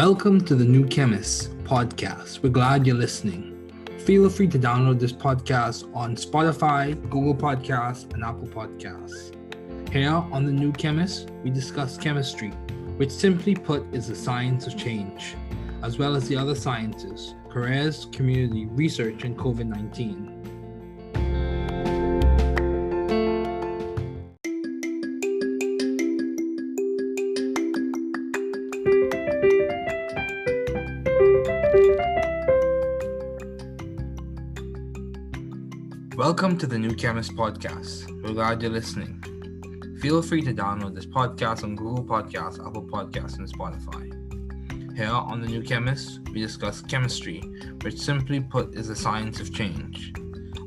Welcome to the New Chemist podcast. We're glad you're listening. Feel free to download this podcast on Spotify, Google Podcasts, and Apple Podcasts. Here on the New Chemist, we discuss chemistry, which simply put is the science of change, as well as the other sciences, careers, community, research, and COVID-19. Welcome to the New Chemist podcast. We're glad you're listening. Feel free to download this podcast on Google Podcasts, Apple Podcasts, and Spotify. Here on the New Chemist, we discuss chemistry, which simply put is the science of change,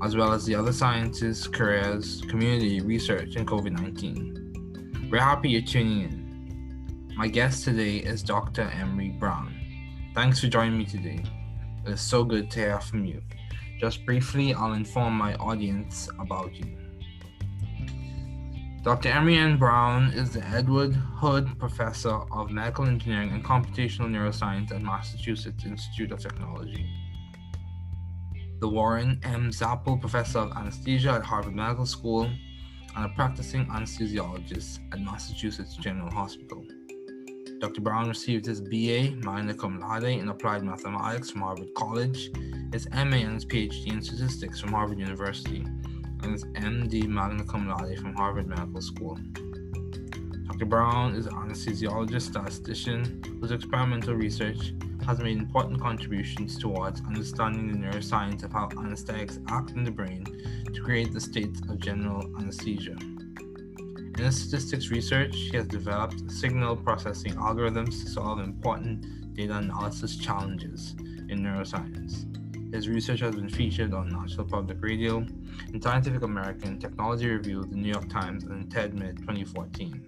as well as the other sciences, careers, community, research, and COVID-19. We're happy you're tuning in. My guest today is Dr. Emery Brown. Thanks for joining me today. It is so good to hear from you. Just briefly, I'll inform my audience about you. Dr. Emery Brown is the Edward Hood Professor of Medical Engineering and Computational Neuroscience at Massachusetts Institute of Technology, the Warren M. Zappel Professor of Anesthesia at Harvard Medical School, and a practicing anesthesiologist at Massachusetts General Hospital. Dr. Brown received his BA magna cum laude in Applied Mathematics from Harvard College, his MA and his PhD in Statistics from Harvard University, and his MD magna cum laude from Harvard Medical School. Dr. Brown is an anesthesiologist statistician whose experimental research has made important contributions towards understanding the neuroscience of how anesthetics act in the brain to create the state of general anesthesia. In his statistics research, he has developed signal processing algorithms to solve important data analysis challenges in neuroscience. His research has been featured on National Public Radio, in Scientific American, Technology Review, the New York Times, and TED-Mid 2014.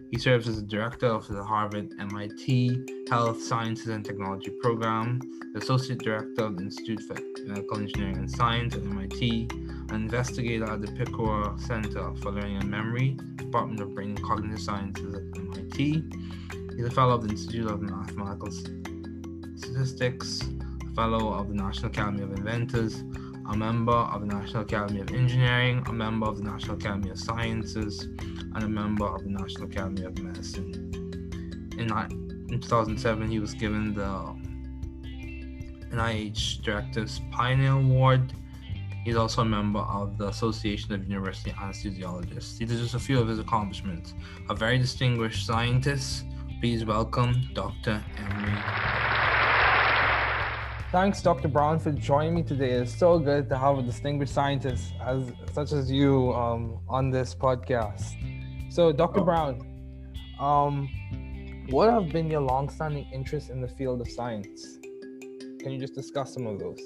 He serves as the director of the Harvard-MIT Health Sciences and Technology Program, the associate director of the Institute for Medical Engineering and Science at MIT, an investigator at the Picora Center for Learning and Memory, Department of Brain and Cognitive Sciences at MIT. He's a fellow of the Institute of Mathematical Statistics, a fellow of the National Academy of Inventors, a member of the National Academy of Engineering, a member of the National Academy of Sciences, and a member of the National Academy of Medicine. In 2007, he was given the NIH Director's Pioneer Award. He's also a member of the Association of University Anesthesiologists. These are just a few of his accomplishments. A very distinguished scientist. Please welcome Dr. Emery. Thanks, Dr. Brown, for joining me today. It's so good to have a distinguished scientist such as you on this podcast. So, Dr. Brown, what have been your long-standing interests in the field of science? Can you just discuss some of those?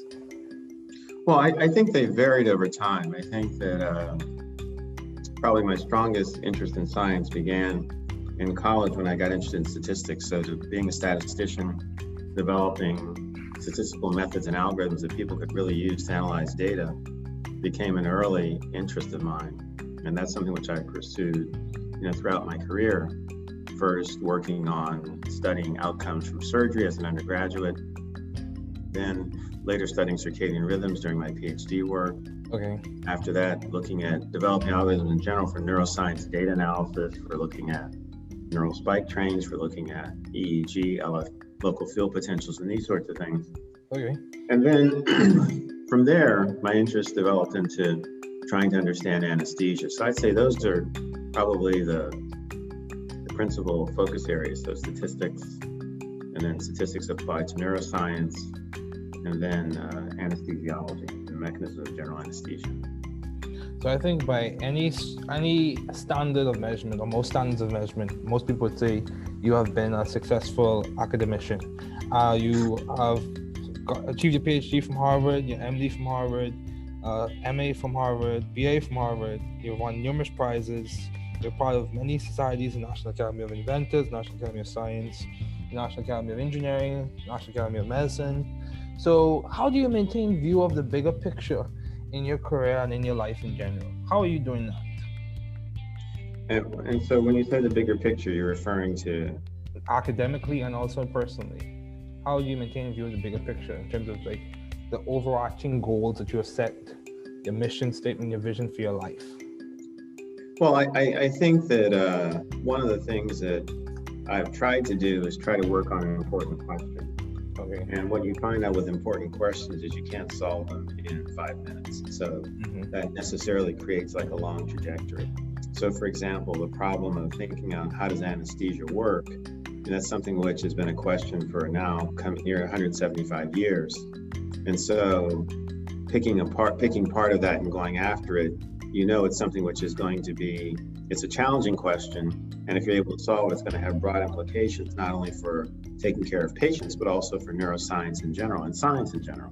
Well, I think they varied over time. I think that probably my strongest interest in science began in college when I got interested in statistics. So being a statistician, developing statistical methods and algorithms that people could really use to analyze data became an early interest of mine. And that's something which I pursued, throughout my career. First working on studying outcomes from surgery as an undergraduate, then later studying circadian rhythms during my PhD work. Okay. After that, looking at developing algorithms in general for neuroscience data analysis, for looking at neural spike trains, for looking at EEG, LF, local field potentials, and these sorts of things. Okay. And then from there, my interest developed into trying to understand anesthesia. So I'd say those are probably the principal focus areas, so statistics, and then statistics applied to neuroscience, and then anesthesiology, the mechanism of general anesthesia. So I think by any standard of measurement, or most standards of measurement, most people would say you have been a successful academician. You have achieved your PhD from Harvard, your MD from Harvard, MA from Harvard, BA from Harvard. You've won numerous prizes. You're part of many societies: the National Academy of Inventors, National Academy of Science, the National Academy of Engineering, National Academy of Medicine. So how do you maintain view of the bigger picture in your career and in your life in general? How are you doing that? And so when you say the bigger picture, you're referring to academically and also personally? How do you maintain a view of the bigger picture in terms of like the overarching goals that you have set, your mission statement, your vision for your life? Well, I think that one of the things that I've tried to do is try to work on an important question. Okay. And what you find out with important questions is you can't solve them in 5 minutes. So that necessarily creates like a long trajectory. So for example, the problem of thinking on how does anesthesia work, and that's something which has been a question for now coming near 175 years. And so picking part of that and going after it, you know, it's something which is going to be, it's a challenging question. And if you're able to solve it, it's going to have broad implications, not only for taking care of patients, but also for neuroscience in general and science in general.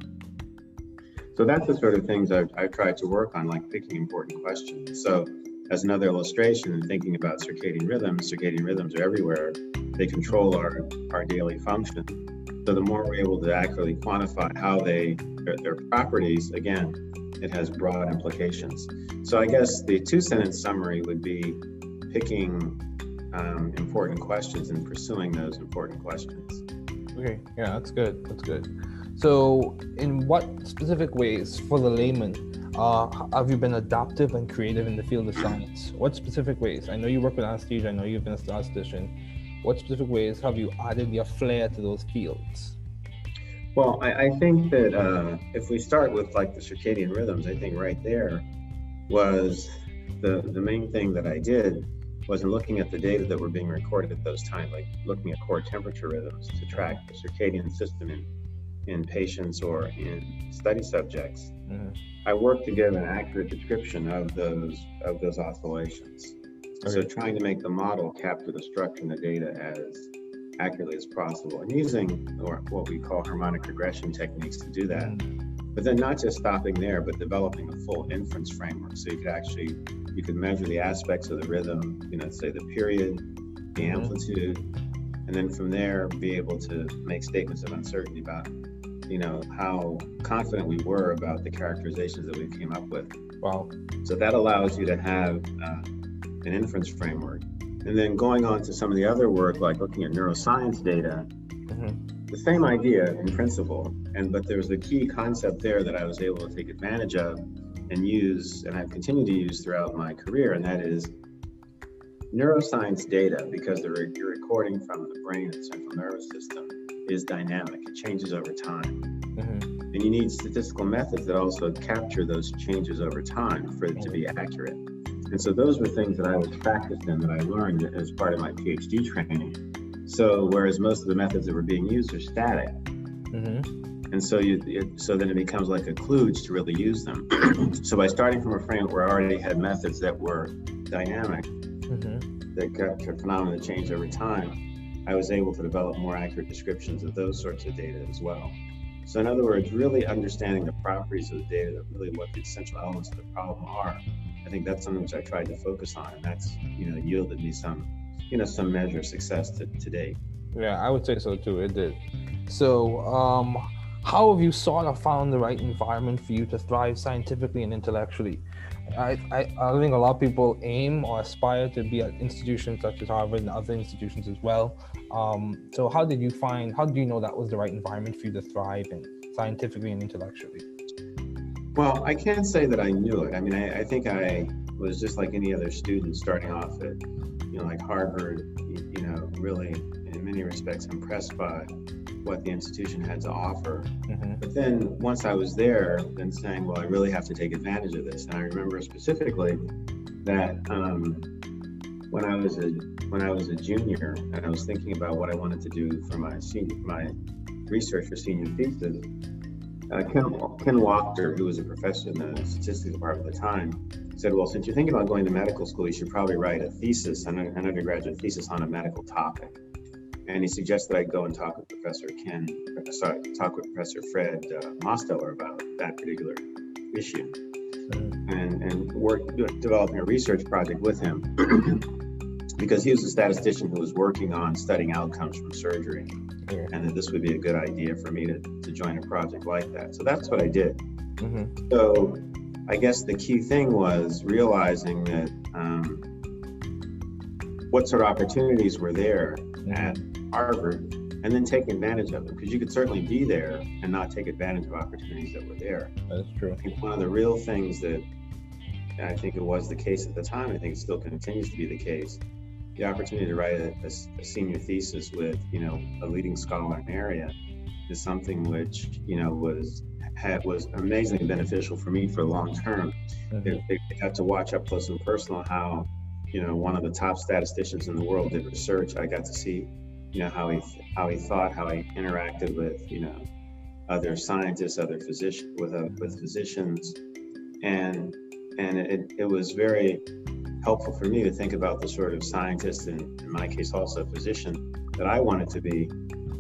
So that's the sort of things I've tried to work on, like picking important questions. So as another illustration and thinking about circadian rhythms are everywhere. They control our daily function. So the more we're able to accurately quantify how their properties, again, it has broad implications. So I guess the 2-sentence summary would be picking important questions and pursuing those important questions. Okay, yeah, that's good. That's good. So in what specific ways for the layman have you been adaptive and creative in the field of science? What specific ways? I know you work with anesthesia, I know you've been a statistician. What specific ways have you added your flair to those fields? Well, I think that if we start with like the circadian rhythms, I think right there was the main thing that I did was in looking at the data that were being recorded at those times, like looking at core temperature rhythms to track the circadian system in patients or in study subjects. I worked to give an accurate description of those oscillations. Okay. So trying to make the model capture the structure and the data as accurately as possible, and using what we call harmonic regression techniques to do that. But then not just stopping there, but developing a full inference framework. So you could measure the aspects of the rhythm, say the period, the amplitude, and then from there be able to make statements of uncertainty about, how confident we were about the characterizations that we came up with. Wow. So that allows you to have an inference framework. And then going on to some of the other work, like looking at neuroscience data, the same idea in principle, but there's a key concept there that I was able to take advantage of and use, and I've continued to use throughout my career, and that is neuroscience data, because you're recording from the brain and the central nervous system, is dynamic. It changes over time. And you need statistical methods that also capture those changes over time for it to be accurate. And so those were things that I was practiced in, that I learned as part of my PhD training. So whereas most of the methods that were being used are static, and so then it becomes like a kludge to really use them. So by starting from a framework where I already had methods that were dynamic, that capture phenomena that change over time, I was able to develop more accurate descriptions of those sorts of data as well. So in other words, really understanding the properties of the data, that really what the essential elements of the problem are. I think that's something which I tried to focus on, and that's yielded me some measure of success to date. Yeah, I would say so too. It did. So, how have you sort of found the right environment for you to thrive scientifically and intellectually? I think a lot of people aim or aspire to be at institutions such as Harvard and other institutions as well. So how did you know that was the right environment for you to thrive in scientifically and intellectually? Well, I can't say that I knew it. I mean, I think I was just like any other student starting off at, like Harvard, really in many respects impressed by what the institution had to offer. But then once I was there, then saying, well, I really have to take advantage of this. And I remember specifically that when I was a junior and I was thinking about what I wanted to do for my research for senior thesis, Ken Wachter, who was a professor in the statistics department at the time, said, well, since you're thinking about going to medical school, you should probably write a thesis, an undergraduate thesis on a medical topic. And he suggested I go and talk with Professor Professor Fred Mosteller about that particular issue, and work developing a research project with him, because he was a statistician who was working on studying outcomes from surgery, and that this would be a good idea for me to join a project like that. So that's what I did. So I guess the key thing was realizing that what sort of opportunities were there at Harvard, and then taking advantage of them, because you could certainly be there and not take advantage of opportunities that were there. That's true. I think one of the real things that, and I think it was the case at the time, I think it still continues to be the case, the opportunity to write a senior thesis with, a leading scholar in an area is something which, was amazingly beneficial for me for long term. They got to watch up close and personal how, one of the top statisticians in the world did research. I got to see, how he thought, how he interacted with, other scientists, other physicians, with physicians, and it was very helpful for me to think about the sort of scientist, and in my case also a physician, that I wanted to be,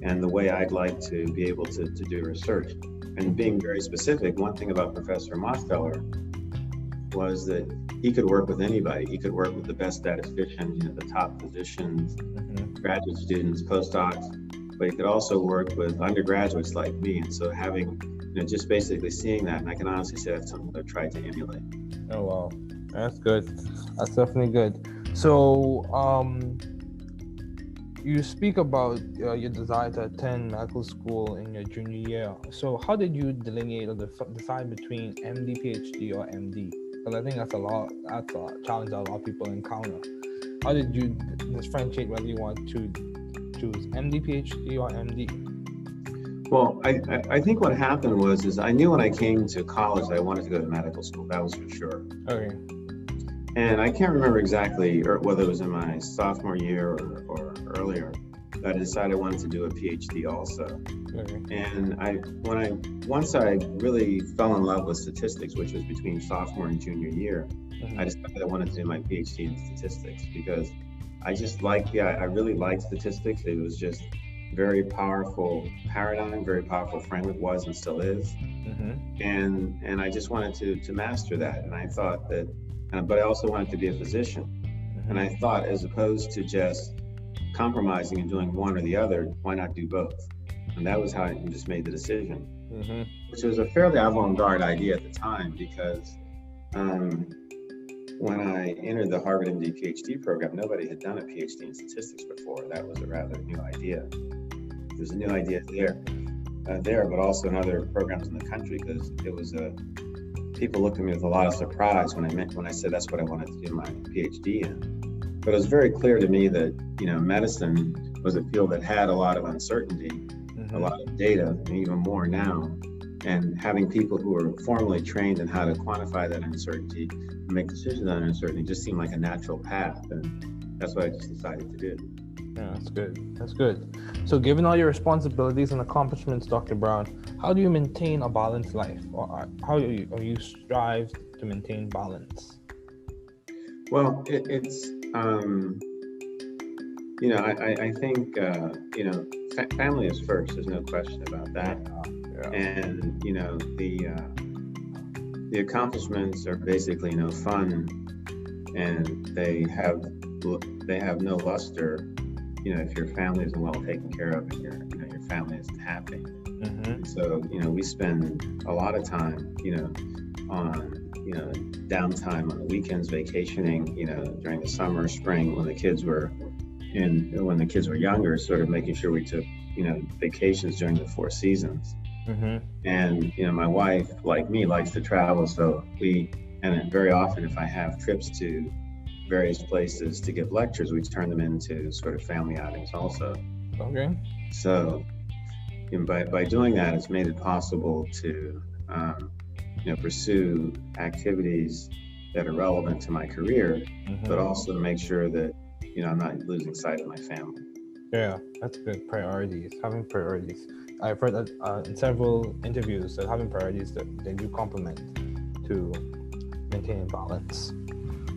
and the way I'd like to be able to do research. And being very specific, one thing about Professor Mosteller was that he could work with anybody. He could work with the best statisticians, the top physicians, graduate students, postdocs, but he could also work with undergraduates like me. And so having, just basically seeing that, and I can honestly say that's something I've tried to emulate. Oh, wow. That's good. That's definitely good. So, you speak about your desire to attend medical school in your junior year. So how did you delineate or decide between MD, PhD, or MD? Because I think that's a challenge that a lot of people encounter. How did you differentiate whether you want to choose MD, PhD, or MD? Well, I think what happened was I knew when I came to college that I wanted to go to medical school. That was for sure. Okay. And I can't remember exactly whether it was in my sophomore year or earlier that I decided I wanted to do a PhD also. Okay. And once I really fell in love with statistics, which was between sophomore and junior year, I decided I wanted to do my PhD in statistics, because I just I really liked statistics. It was just very powerful paradigm, very powerful framework, was and still is. And I just wanted to master that. And I thought that, but I also wanted to be a physician. And I thought, as opposed to just compromising and doing one or the other, why not do both? And that was how I just made the decision, which was a fairly avant-garde idea at the time, because when I entered the Harvard MD PhD program, nobody had done a PhD in statistics before. That was a rather new idea. There's a new idea there, but also in other programs in the country, because it was people looked at me with a lot of surprise when I said that's what I wanted to do my PhD in. But it was very clear to me that, medicine was a field that had a lot of uncertainty, a lot of data, and even more now. And having people who are formally trained in how to quantify that uncertainty and make decisions on uncertainty just seemed like a natural path. And that's what I just decided to do. Yeah, that's good. That's good. So given all your responsibilities and accomplishments, Dr. Brown, how do you maintain a balanced life? Or how do you strive to maintain balance? Well, it's I think, family is first. There's no question about that. Yeah. And, the accomplishments are basically, fun, and they have no luster, if your family isn't well taken care of and your family isn't happy. So, we spend a lot of time, on, downtime on the weekends, vacationing, during the summer, spring, when the kids were younger, sort of making sure we took, vacations during the 4 seasons. And, my wife, like me, likes to travel. So and very often if I have trips to various places to give lectures, we turn them into sort of family outings also. Okay. So by doing that, it's made it possible to, pursue activities that are relevant to my career, but also to make sure that, I'm not losing sight of my family. Yeah, that's good. Priorities, having priorities. I've heard that in several interviews that having priorities that they do complement to maintaining balance.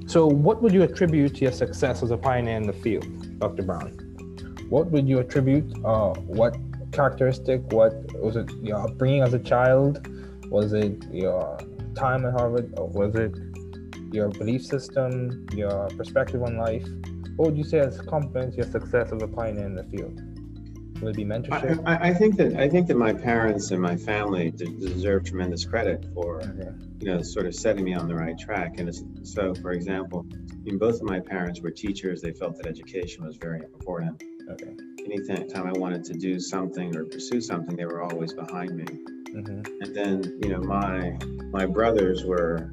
So what would you attribute to your success as a pioneer in the field, Dr. Brown? What would you attribute, what characteristic, what was it your upbringing as a child? Was it your time at Harvard, or was it your belief system, your perspective on life? What would you say has complements your success as a pioneer in the field? Will it be mentorship? I think that my parents and my family deserve tremendous credit for, sort of setting me on the right track. And so, for example, both of my parents were teachers. They felt that education was very important. Okay. Anytime I wanted to do something or pursue something, they were always behind me. And then, my brothers were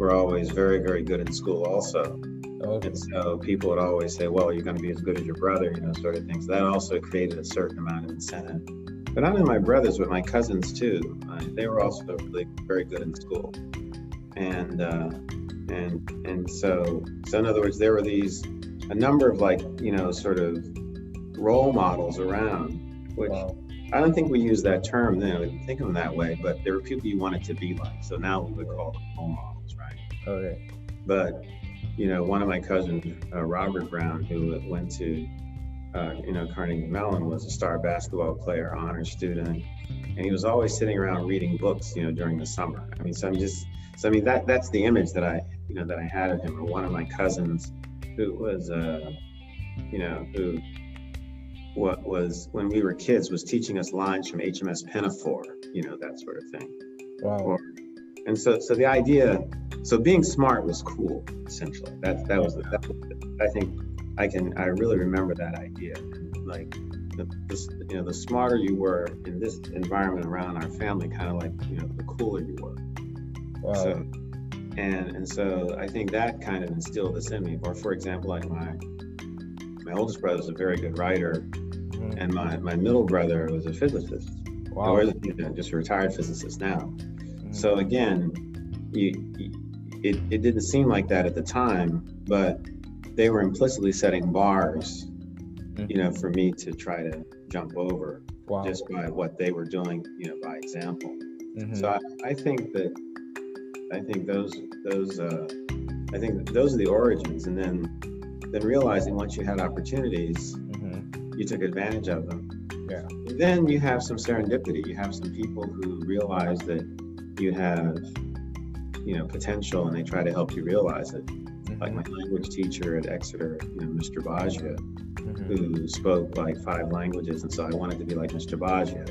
always very, very good in school also. Okay. And so people would always say, well, you're going to be as good as your brother, sort of things. That also created a certain amount of incentive. But not only my brothers, but my cousins too. They were also really very good in school. And so in other words, there were a number of sort of role models around, which I don't think we use that term then, we didn't think of them that way, but there were people you wanted to be like. So now we would call them role models, right? Okay. But, one of my cousins, Robert Brown, who went to, Carnegie Mellon, was a star basketball player, honor student, and he was always sitting around reading books, during the summer. I mean, that's the image that I had of him. Or one of my cousins, who was, what was, when we were kids, was teaching us lines from HMS Pinafore, that sort of thing. Wow. And so the idea, so being smart was cool, essentially. I think I really remember that idea. Like, the smarter you were in this environment around our family, kind of like, the cooler you were. Wow. So, and so I think that kind of instilled this in me. Or for example, like my oldest brother was a very good writer, and my middle brother was a physicist. Wow. Or, just a retired physicist now. So again, it didn't seem like that at the time, but they were implicitly setting bars, for me to try to jump over. Wow. Just by what they were doing, by example. So I think those are the origins, and then realizing once you had opportunities, you took advantage of them. Yeah. And then you have some serendipity. You have some people who realize that you have, potential, and they try to help you realize it. Like my language teacher at Exeter, Mr. Baggio, who spoke like 5 languages, and so I wanted to be like Mr. Baggio,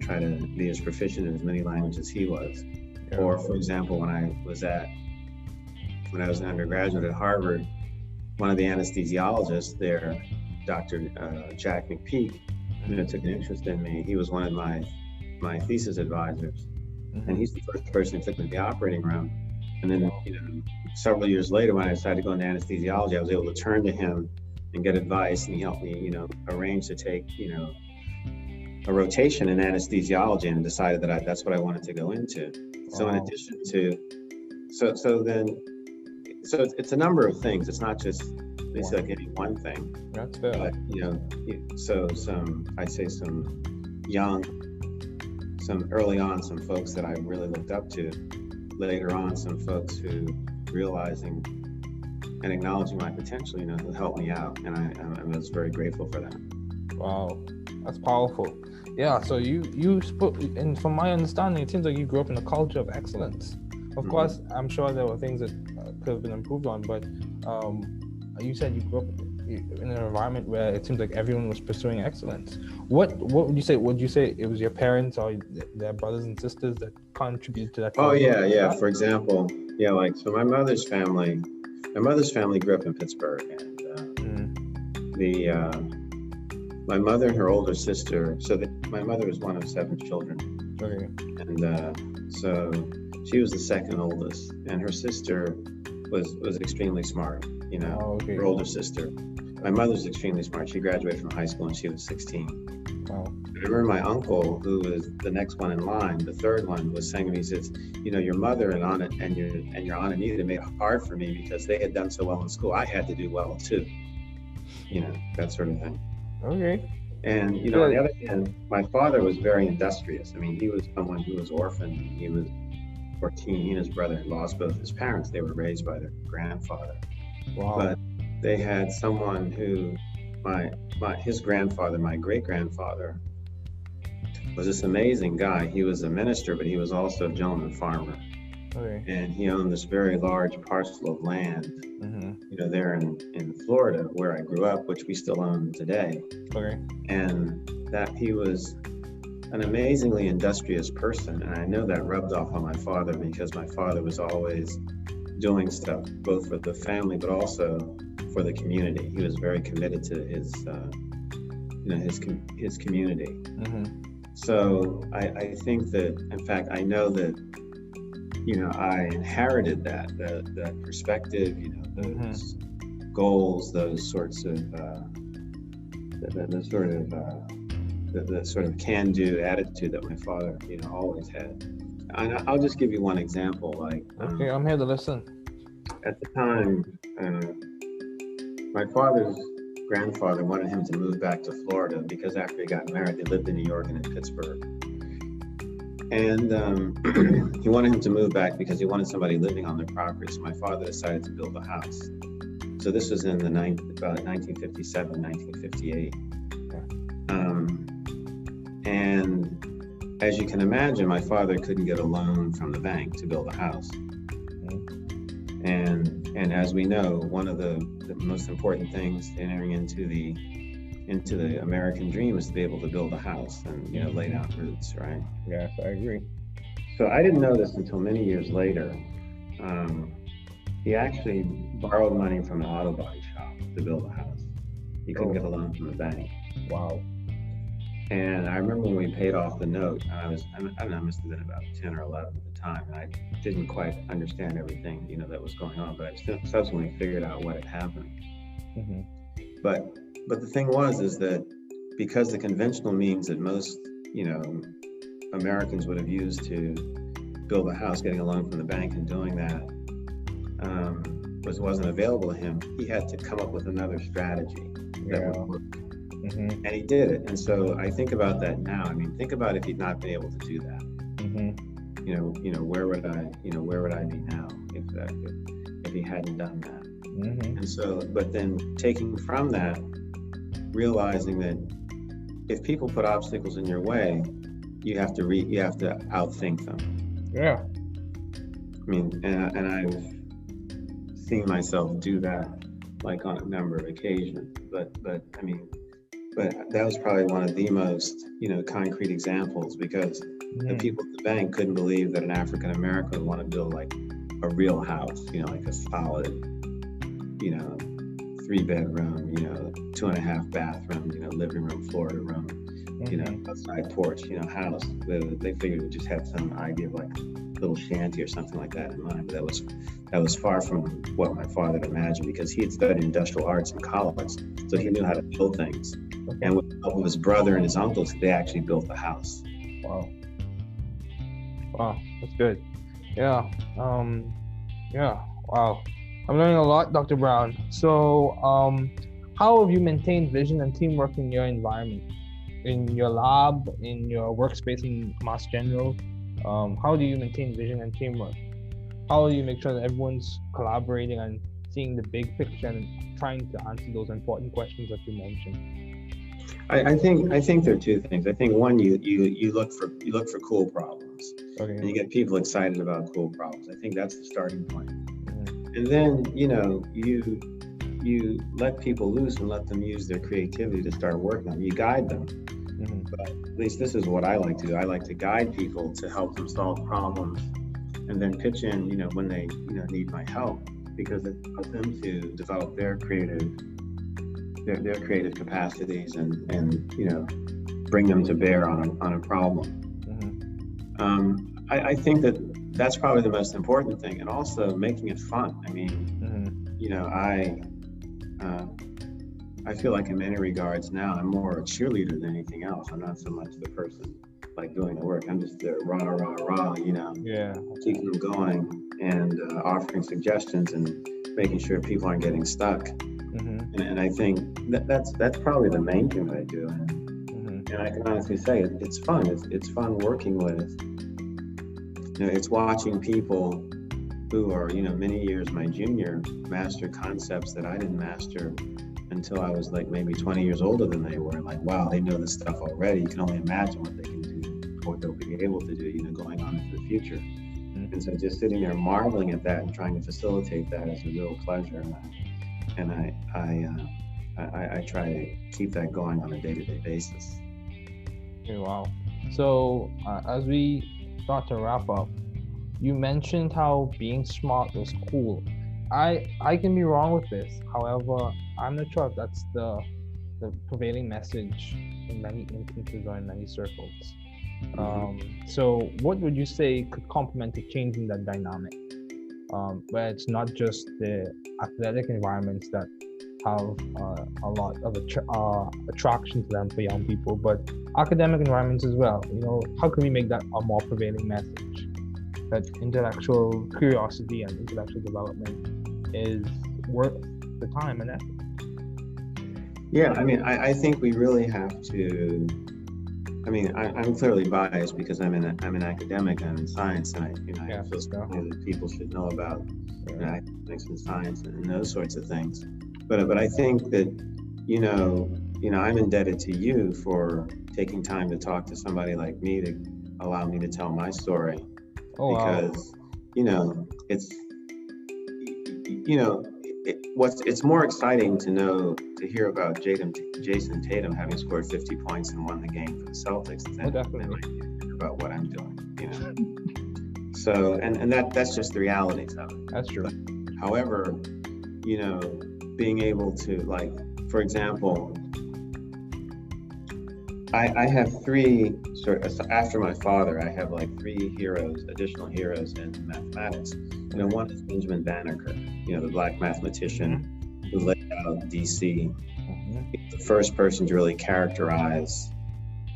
try to be as proficient in as many languages as he was. Yeah. Or for example, when I was an undergraduate at Harvard, one of the anesthesiologists there, Dr. Jack McPeak, took an interest in me. He was one of my thesis advisors, and he's the first person who took me to the operating room. And then, several years later, when I decided to go into anesthesiology, I was able to turn to him and get advice, and he helped me, arrange to take, a rotation in anesthesiology, and decided that that's what I wanted to go into. So in addition to, so it's a number of things. It's not just like any one thing. That's fair. But, I'd say early on, some folks that I really looked up to. Later on, some folks who realizing and acknowledging my potential, who helped me out, and I was very grateful for that. Wow, that's powerful. Yeah, so you spoke, and from my understanding, it seems like you grew up in a culture of excellence. Of course, I'm sure there were things that could have been improved on, but you said you grew up in an environment where it seems like everyone was pursuing excellence. What would you say? Would you say it was your parents or their brothers and sisters that contributed to that? Oh yeah. For example, so my mother's family grew up in Pittsburgh, and my mother and her older sister. So my mother was one of 7 children. Okay. And so she was the second oldest, and her sister was extremely smart. Okay. Her older sister. My mother's extremely smart. She graduated from high school when she was 16. Wow. I remember my uncle, who was the next one in line, the third one, was saying to me, he says, your mother and your aunt Anita made it hard for me because they had done so well in school. I had to do well too. That sort of thing. Okay. And, on the other hand, my father was very industrious. I mean, he was someone who was orphaned. He was 14. He and his brother had lost both his parents. They were raised by their grandfather. Wow. But they had someone who, his grandfather, my great-grandfather, was this amazing guy. He was a minister, but he was also a gentleman farmer. Okay. And he owned this very large parcel of land, there in Florida, where I grew up, which we still own today. Okay. And that he was an amazingly industrious person. And I know that rubbed off on my father, because my father was always doing stuff, both for the family, but also for the community. He was very committed to his community. Mm-hmm. So I think that, in fact, I know that, I inherited that perspective, those goals, those sorts of, the sort of can-do attitude that my father, always had. And I'll just give you one example. Like, okay, I'm here to listen. At the time, my father's grandfather wanted him to move back to Florida because after he got married, they lived in New York and in Pittsburgh. And he wanted him to move back because he wanted somebody living on their property. So my father decided to build a house. So this was in about 1957, 1958. And as you can imagine, my father couldn't get a loan from the bank to build a house. And as we know, one of the most important things entering into the American dream is to be able to build a house and lay down roots, right? Yes, I agree. So I didn't know this until many years later. He actually borrowed money from an auto body shop to build a house. He couldn't get a loan from the bank. Wow. And I remember when we paid off the note, and I don't know, I must have been about 10 or 11 at the time, and I didn't quite understand everything, that was going on, but I subsequently figured out what had happened. Mm-hmm. But the thing is that because the conventional means that most, Americans would have used to build a house, getting a loan from the bank and doing that, wasn't available to him, he had to come up with another strategy that would work. Mm-hmm. And he did it. And so I think about that now. I mean, think about if he'd not been able to do that. Mm-hmm. Where would I be now if he hadn't done that? Mm-hmm. And so, but then taking from that, realizing that if people put obstacles in your way, you have to outthink them. Yeah. I mean, and I've seen myself do that, like on a number of occasions. But that was probably one of the most, concrete examples, because the people at the bank couldn't believe that an African American would want to build like a real house, like a solid, 3-bedroom, 2.5 bathroom, living room, Florida room, outside porch, house. They figured we just had some idea of like a little shanty or something like that in mind. But that was far from what my father had imagined, because he had studied industrial arts in college, so he knew how to build things. Okay. And with the help of his brother and his uncles, they actually built the house. Wow, that's good. Yeah. Wow. I'm learning a lot, Dr. Brown. So, how have you maintained vision and teamwork in your environment, in your lab, in your workspace in Mass General? How do you maintain vision and teamwork? How do you make sure that everyone's collaborating and seeing the big picture and trying to answer those important questions that you mentioned? I think there are two things. I think one, you look for cool problems, okay, and you get people excited about cool problems. I think that's the starting point. Mm-hmm. And then you let people loose and let them use their creativity to start working on it. You guide them. Mm-hmm. But at least this is what I like to do. I like to guide people to help them solve problems, and then pitch in, when they need my help, because it helps them to develop their creative capacities and bring them to bear on a problem. Mm-hmm. I think that's probably the most important thing, and also making it fun. I mean, I feel like in many regards now I'm more a cheerleader than anything else. I'm not so much the person like doing the work. I'm just there, rah, keeping them going and offering suggestions and making sure people aren't getting stuck. Mm-hmm. And I think that's probably the main thing that I do. And I can honestly say it's fun. It's fun working with, it's watching people who are, many years my junior master concepts that I didn't master until I was like maybe 20 years older than they were. Like, wow, they know this stuff already. You can only imagine what they can do, what they'll be able to do, going on into the future. Mm-hmm. And so just sitting there marveling at that and trying to facilitate that is a real pleasure. And I try to keep that going on a day-to-day basis. Okay, wow. So as we start to wrap up, you mentioned how being smart was cool. I can be wrong with this. However, I'm not sure if that's the prevailing message in many instances or in many circles. So what would you say could complement a change in that dynamic, where it's not just the athletic environments that have a lot of attraction to them for young people, but academic environments as well? How can we make that a more prevailing message? That intellectual curiosity and intellectual development is worth the time and effort. Yeah, I mean, I think we really have to. I mean, I'm clearly biased because I'm an academic, I'm in science, and I feel strongly that people should know about academics and science and those sorts of things. But I think that I'm indebted to you for taking time to talk to somebody like me to allow me to tell my story. Because it's it's more exciting to hear about Jason Tatum having scored 50 points and won the game for the Celtics than about what I'm doing. So and that's just the realities of it. That's true. But, however, being able to, like, for example, I have three after my father, I have like three additional heroes in mathematics. One is Benjamin Banneker, the black mathematician who laid out DC. He's the first person to really characterize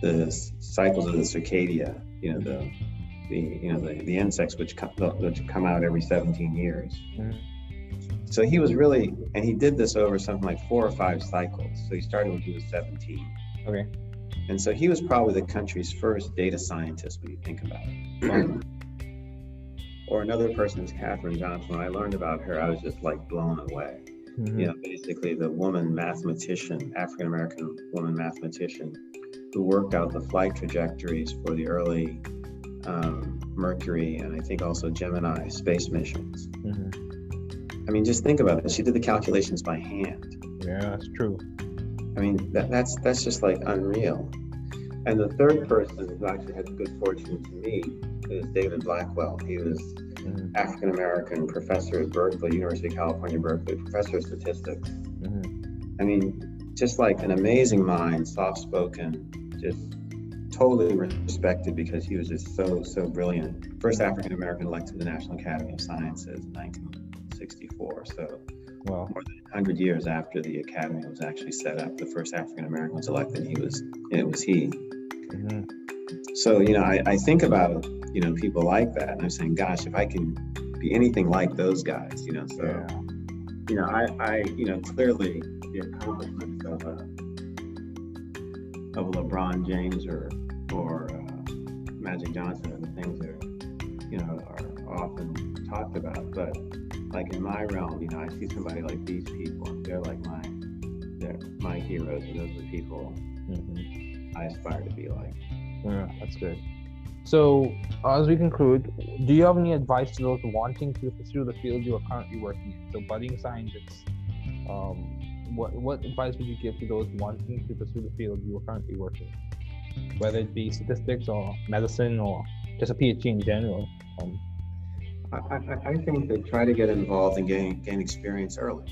the cycles of the circadia, the insects which come out every 17 years. So he was really, and he did this over something like 4 or 5 cycles. So he started when he was 17. Okay. And so he was probably the country's first data scientist when you think about it. Or another person is Katherine Johnson. When I learned about her, I was just like blown away. Basically the woman mathematician, African-American woman mathematician, who worked out the flight trajectories for the early Mercury and I think also Gemini space missions. I mean, just think about it. She did the calculations by hand. Yeah, that's true. I mean, that's just like unreal. And the third person who actually had the good fortune to meet is David Blackwell. He was African-American professor at Berkeley, University of California, Berkeley, professor of statistics. I mean, just like an amazing mind, soft-spoken, just totally respected because he was just so brilliant. First African-American elected to the National Academy of Sciences in 1964. So more than 100 years after the Academy was actually set up, the first African-American was elected, it was he. So, I think about, people like that, and I'm saying, gosh, if I can be anything like those guys, so, I clearly the accomplishments of LeBron James or Magic Johnson are the things that, are often talked about, but like in my realm, I see somebody like these people, and they're my heroes, and those are the people I aspire to be like. Yeah, that's good. So, as we conclude, do you have any advice to those wanting to pursue the field you are currently working in? So, budding scientists, what advice would you give to those wanting to pursue the field you are currently working in? Whether it be statistics or medicine or just a PhD in general? I think they try to get involved and gain experience early.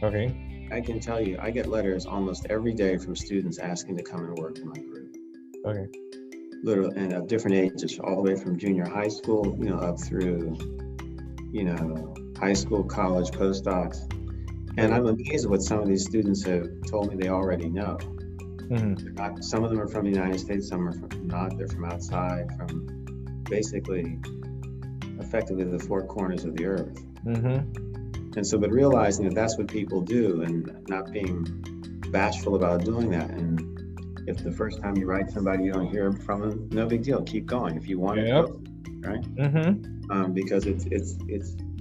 Okay. I can tell you, I get letters almost every day from students asking to come and work in my group. Okay. Literally, and of different ages, all the way from junior high school, up through, high school, college, postdocs. And I'm amazed at what some of these students have told me they already know. Some of them are from the United States, some are not. They're from outside, from basically, effectively the 4 corners of the earth. And so, but realizing that that's what people do and not being bashful about doing that. And if the first time you write somebody, you don't hear from them, no big deal. Keep going if you want to, right? Because it's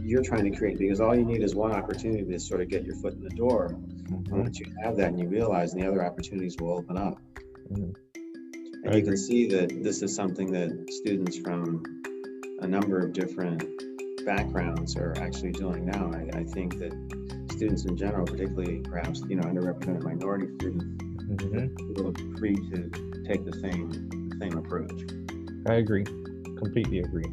you're trying to create, because all you need is one opportunity to sort of get your foot in the door. And once you have that and you realize, the other opportunities will open up. And you can see that this is something that students from a number of different backgrounds are actually doing now. I think that students in general, particularly perhaps underrepresented minority students, are free to take the same approach. I agree, completely agree.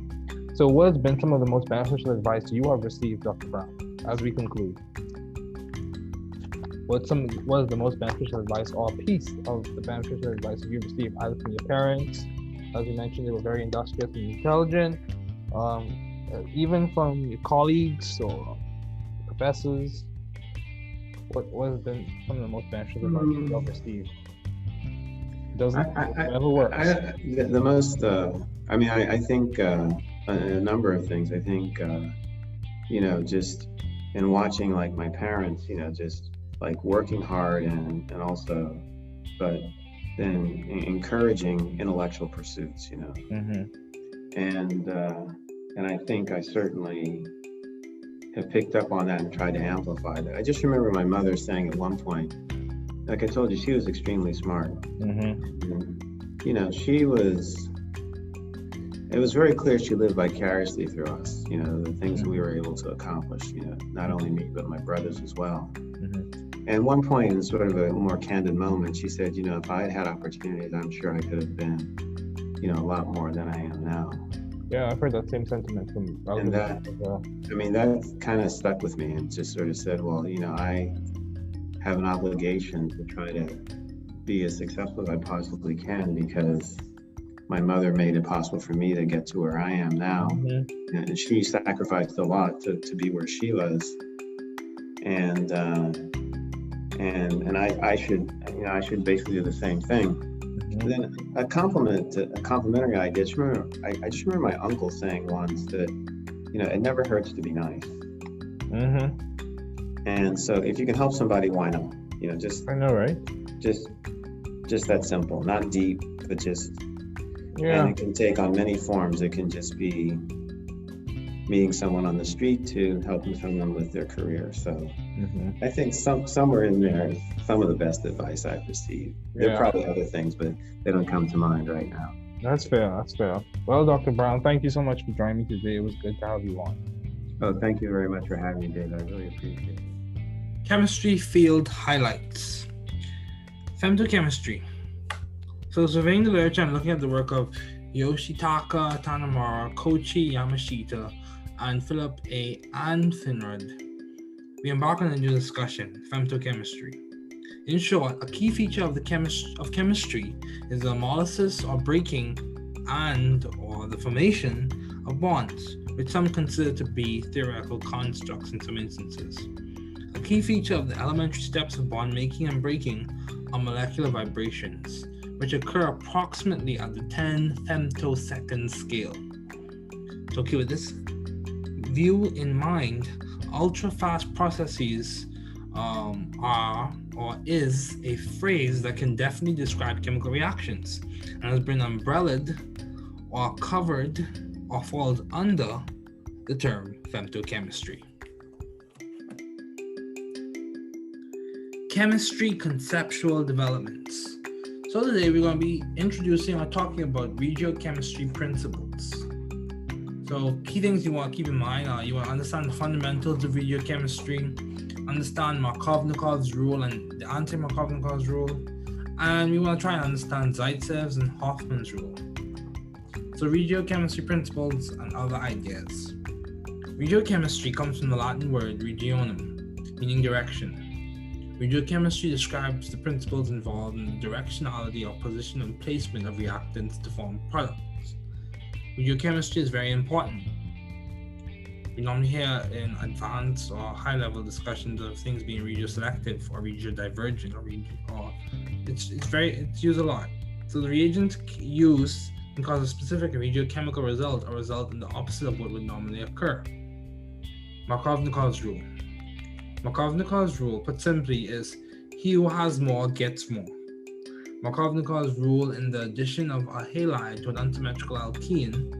So what has been some of the most beneficial advice you have received, Dr. Brown, as we conclude, what is the most beneficial advice or piece of the beneficial advice you received either from your parents? As you mentioned, they were very industrious and intelligent. Even from your colleagues or professors. What has been some of the most beneficial advice you've ever received? Whatever works. The most, I think a number of things. I think, just in watching like my parents, just like working hard and also, but then encouraging intellectual pursuits, Mm-hmm. And I think I certainly have picked up on that and tried to amplify that. I just remember my mother saying at one point, like I told you, she was extremely smart. Mm-hmm. And, it was very clear she lived vicariously through us, the things that we were able to accomplish, not only me, but my brothers as well. Mm-hmm. And at one point, in sort of a more candid moment, she said, if I had had opportunities, I'm sure I could have been, a lot more than I am now. Yeah, I've heard that same sentiment from and that, that kind of stuck with me and just sort of said, well, I have an obligation to try to be as successful as I possibly can because my mother made it possible for me to get to where I am now. Mm-hmm. And she sacrificed a lot to be where she was. And I should basically do the same thing. Mm-hmm. And then a complimentary idea. I just remember my uncle saying once that, it never hurts to be nice. Mm-hmm. And so if you can help somebody, why not? I know, right? Just that simple, not deep, but just, yeah. And it can take on many forms. It can just be meeting someone on the street to helping someone with their career. So mm-hmm. I think somewhere in there is some of the best advice I've received. There are probably other things, but they don't come to mind right now. That's fair. Well, Dr. Brown, thank you so much for joining me today. It was good to have you on. Oh, thank you very much for having me, Dave. I really appreciate it. Chemistry field highlights. Femtochemistry. So surveying the literature and looking at the work of Yoshitaka Tanamura, Koichi Yamashita, and Philip A. Anfinrod, we embark on a new discussion, femtochemistry. In short, a key feature of chemistry is the analysis or breaking or the formation of bonds, which some consider to be theoretical constructs in some instances. A key feature of the elementary steps of bond making and breaking are molecular vibrations, which occur approximately at the 10 femtosecond scale. So with this view in mind, ultra-fast processes is a phrase that can definitely describe chemical reactions and has been umbrellaed or covered or falls under the term femtochemistry. Chemistry conceptual developments. So today we're going to be introducing or talking about regiochemistry principles. So key things you want to keep in mind are you want to understand the fundamentals of regiochemistry, understand Markovnikov's rule and the anti-Markovnikov's rule, and we want to try and understand Zaitsev's and Hoffman's rule. So regiochemistry principles and other ideas. Regiochemistry comes from the Latin word regionum, meaning direction. Regiochemistry describes the principles involved in the directionality or position and placement of reactants to form products. Regiochemistry is very important. We normally hear in advanced or high-level discussions of things being regioselective or regiodivergent or it's used a lot. So the reagent used can cause a specific regiochemical result or result in the opposite of what would normally occur. Markovnikov's rule. Markovnikov's rule, put simply, is he who has more gets more. Markovnikov's rule in the addition of a halide to an unsymmetrical alkene,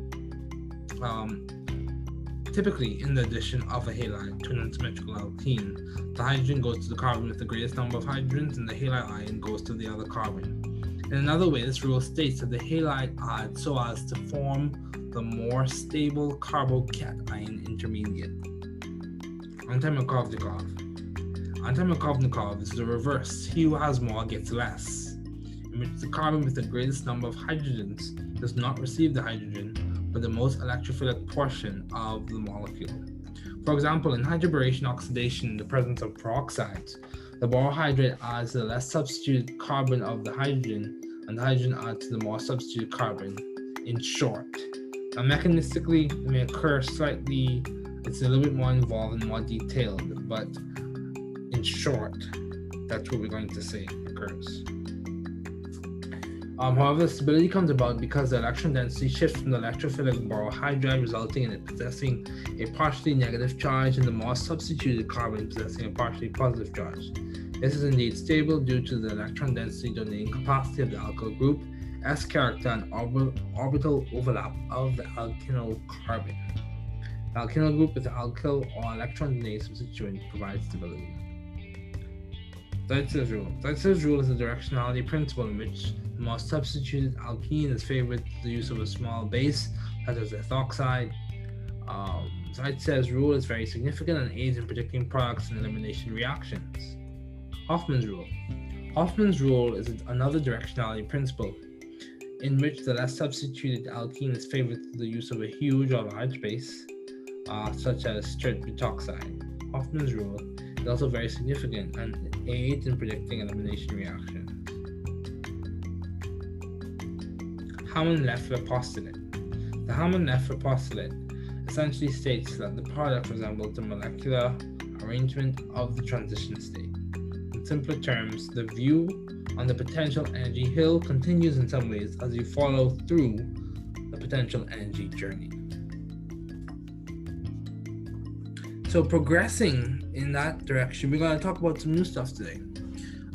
typically in the addition of a halide to an unsymmetrical alkene, the hydrogen goes to the carbon with the greatest number of hydrogens and the halide ion goes to the other carbon. In another way, this rule states that the halide adds so as to form the more stable carbocation intermediate. Anti-Markovnikov. Anti-Markovnikov is the reverse. He who has more gets less, in which the carbon with the greatest number of hydrogens does not receive the hydrogen, but the most electrophilic portion of the molecule. For example, in hydroboration oxidation in the presence of peroxides, the borohydrate adds to the less substituted carbon of the hydrogen, and the hydrogen adds to the more substituted carbon. In short, now mechanistically, it may occur slightly, it's a little bit more involved and more detailed, but in short, that's what we're going to say occurs. However, the stability comes about because the electron density shifts from the electrophilic borohydride, resulting in it possessing a partially negative charge and the more substituted carbon possessing a partially positive charge. This is indeed stable due to the electron density donating capacity of the alkyl group, S character, and orbital overlap of the alkynyl carbon. The alkynyl group with the alkyl or electron donating substituent provides stability. Zaitsev's rule. Zaitsev's rule is a directionality principle in which the more substituted alkene is favored to the use of a small base, such as ethoxide. Zaitsev's rule is very significant and aids in predicting products and elimination reactions. Hoffman's rule. Hoffman's rule is another directionality principle in which the less substituted alkene is favored to the use of a huge or large base, such as straight butoxide. Hoffman's rule is also very significant and aids in predicting elimination reactions. Hammond-Leffler postulate. The Hammond-Leffler postulate essentially states that the product resembles the molecular arrangement of the transition state. In simpler terms, the view on the potential energy hill continues in some ways as you follow through the potential energy journey. So progressing in that direction, we're going to talk about some new stuff today.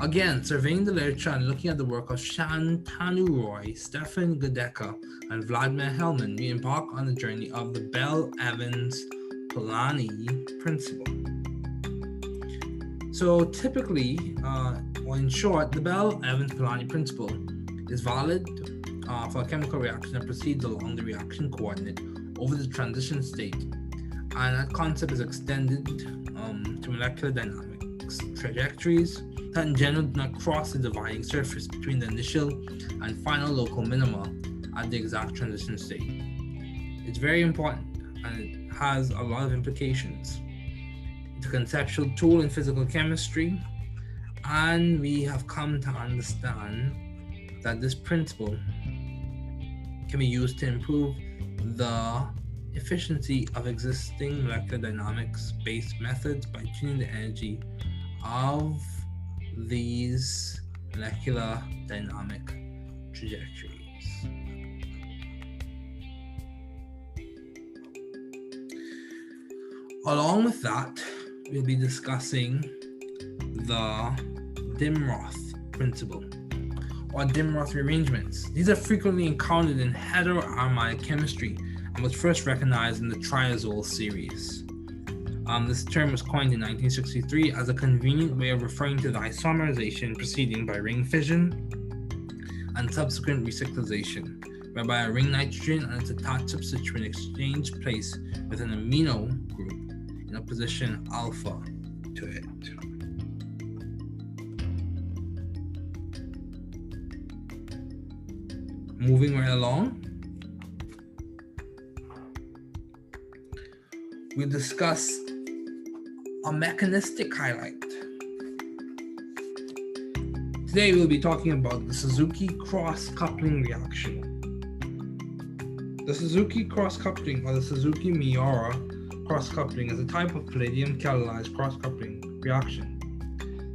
Again, surveying the literature and looking at the work of Shantanu Roy, Stefan Godeka, and Vladimir Hellman, we embark on the journey of the Bell-Evans-Polanyi principle. So typically, or in short, the Bell-Evans-Polanyi principle is valid for a chemical reaction that proceeds along the reaction coordinate over the transition state, and that concept is extended to molecular dynamics trajectories that in general do not cross the dividing surface between the initial and final local minima at the exact transition state. It's very important and it has a lot of implications. It's a conceptual tool in physical chemistry, and we have come to understand that this principle can be used to improve the efficiency of existing molecular dynamics based methods by tuning the energy of these molecular dynamic trajectories. Along with that, we'll be discussing the Dimroth principle or Dimroth rearrangements. These are frequently encountered in heteroaromatic chemistry and was first recognized in the triazole series. This term was coined in 1963 as a convenient way of referring to the isomerization proceeding by ring fission and subsequent recyclization, whereby a ring nitrogen and its attached substituent exchange place with an amino group in a position alpha to it. Moving right along, we'll discuss a mechanistic highlight. Today we'll be talking about the Suzuki cross-coupling reaction. The Suzuki cross-coupling or the Suzuki-Miura cross-coupling is a type of palladium catalyzed cross-coupling reaction.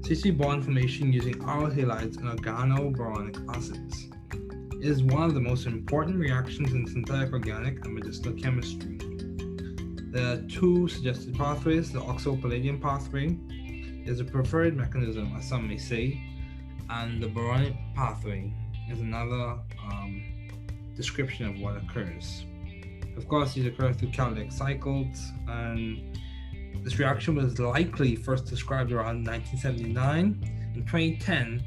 CC bond formation using aryl halides and organoboronic acids. It is one of the most important reactions in synthetic organic and medicinal chemistry. There are two suggested pathways. The oxo-palladium pathway is a preferred mechanism, as some may say, and the boronic pathway is another description of what occurs. Of course, these occur through catalytic cycles, and this reaction was likely first described around 1979. In 2010,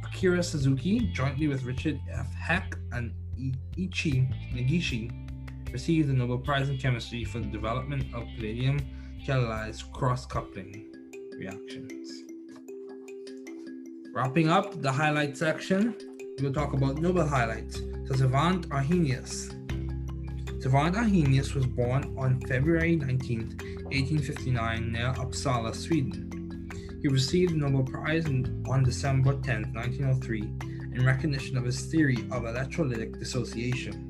Akira Suzuki, jointly with Richard F. Heck and Ichi Negishi, received the Nobel Prize in Chemistry for the development of palladium catalyzed cross-coupling reactions. Wrapping up the highlight section, we will talk about Nobel highlights. So Savant Arrhenius. Savant Arrhenius was born on February 19th, 1859, near Uppsala, Sweden. He received the Nobel Prize on December 10, 1903, in recognition of his theory of electrolytic dissociation.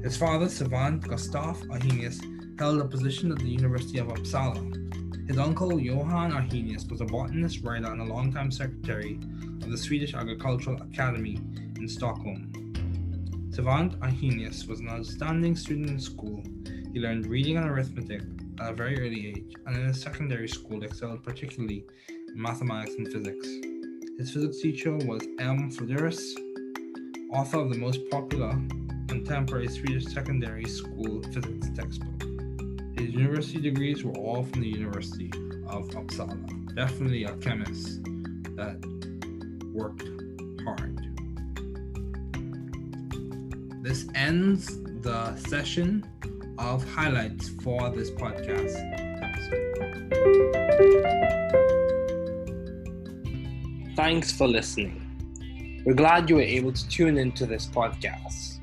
His father, savant Gustav Arrhenius, held a position at the University of Uppsala. His uncle, Johann Arrhenius, was a botanist, writer, and a longtime secretary of the Swedish Agricultural Academy in Stockholm. Savant Arrhenius was an outstanding student in school. He learned reading and arithmetic at a very early age, and in his secondary school excelled particularly in mathematics and physics. His physics teacher was M. Flederis, author of the most popular contemporary Swedish secondary school physics textbook. His university degrees were all from the University of Uppsala. Definitely a chemist that worked hard. This ends the session of highlights for this podcast episode. Thanks for listening. We're glad you were able to tune into this podcast.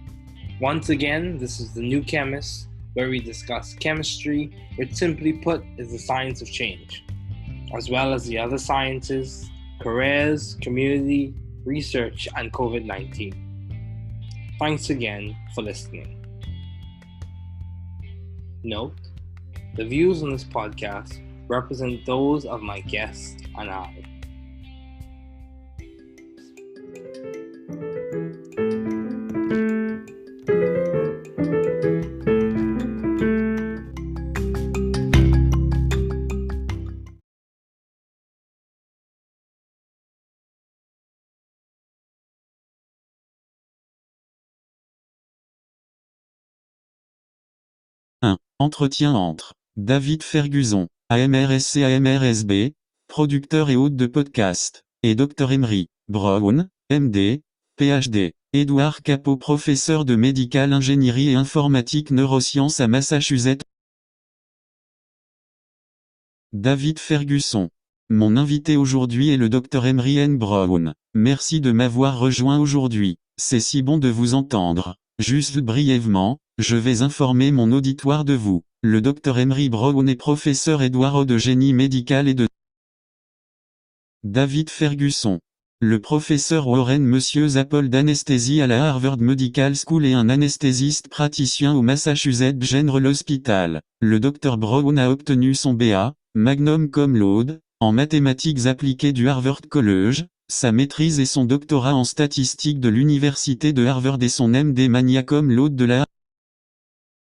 Once again, this is The New Chemist, where we discuss chemistry, which simply put is the science of change, as well as the other sciences, careers, community, research, and COVID-19. Thanks again for listening. Note, the views on this podcast represent those of my guests and I. Entretien entre David Ferguson, AMRSC-AMRSB, producteur et hôte de podcast, et Dr Emery Brown, MD, PhD. Édouard Capot, professeur de médical ingénierie et informatique neurosciences à Massachusetts. David Ferguson. Mon invité aujourd'hui est le Dr Emery N. Brown. Merci de m'avoir rejoint aujourd'hui. C'est si bon de vous entendre. Juste brièvement, je vais informer mon auditoire de vous. Le Dr Emery Brown est professeur Édouard de génie médical et de David Ferguson. Le professeur Warren Monsieur Zapple d'anesthésie à la Harvard Medical School et un anesthésiste praticien au Massachusetts General Hospital. Le Dr Brown a obtenu son BA, Magnum Cum Laude, en mathématiques appliquées du Harvard College, sa maîtrise et son doctorat en statistique de l'Université de Harvard et son MD Magna Cum Laude de la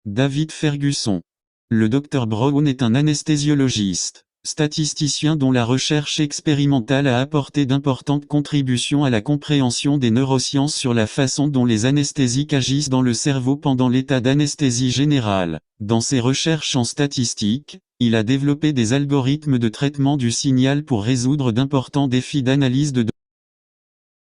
David Ferguson. Le Dr Brown est un anesthésiologiste, statisticien dont la recherche expérimentale a apporté d'importantes contributions à la compréhension des neurosciences sur la façon dont les anesthésiques agissent dans le cerveau pendant l'état d'anesthésie générale. Dans ses recherches en statistique, il a développé des algorithmes de traitement du signal pour résoudre d'importants défis d'analyse de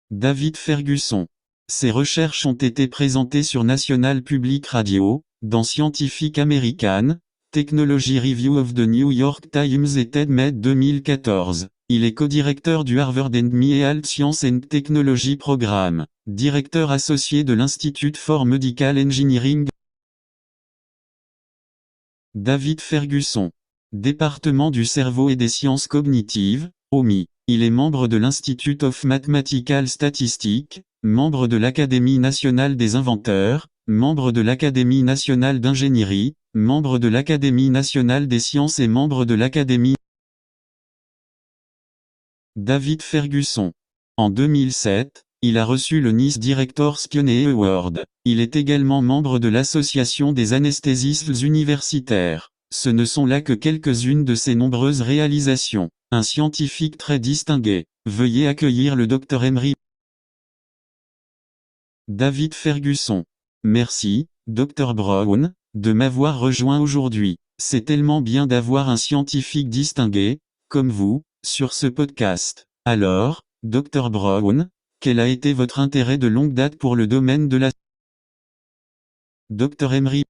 David Ferguson. Ses recherches ont été présentées sur National Public Radio, dans Scientific American, Technology Review of the New York Times et TED-Med 2014. Il est co-directeur du Harvard Me Health Science and Technology Programme, directeur associé de l'Institute for Medical Engineering. David Ferguson. Département du cerveau et des sciences cognitives, OMI. Il est membre de l'Institute of Mathematical Statistics, membre de l'Académie nationale des inventeurs, membre de l'Académie nationale d'ingénierie, membre de l'Académie nationale des sciences et membre de l'Académie. David Ferguson. En 2007, il a reçu le Nice Directors Pioneer Award. Il est également membre de l'Association des anesthésistes universitaires. Ce ne sont là que quelques-unes de ses nombreuses réalisations. Un scientifique très distingué. Veuillez accueillir le Dr Emery. David Ferguson. Merci, Dr Brown, de m'avoir rejoint aujourd'hui. C'est tellement bien d'avoir un scientifique distingué, comme vous, sur ce podcast. Alors, Dr Brown, quel a été votre intérêt de longue date pour le domaine de la Dr Emery?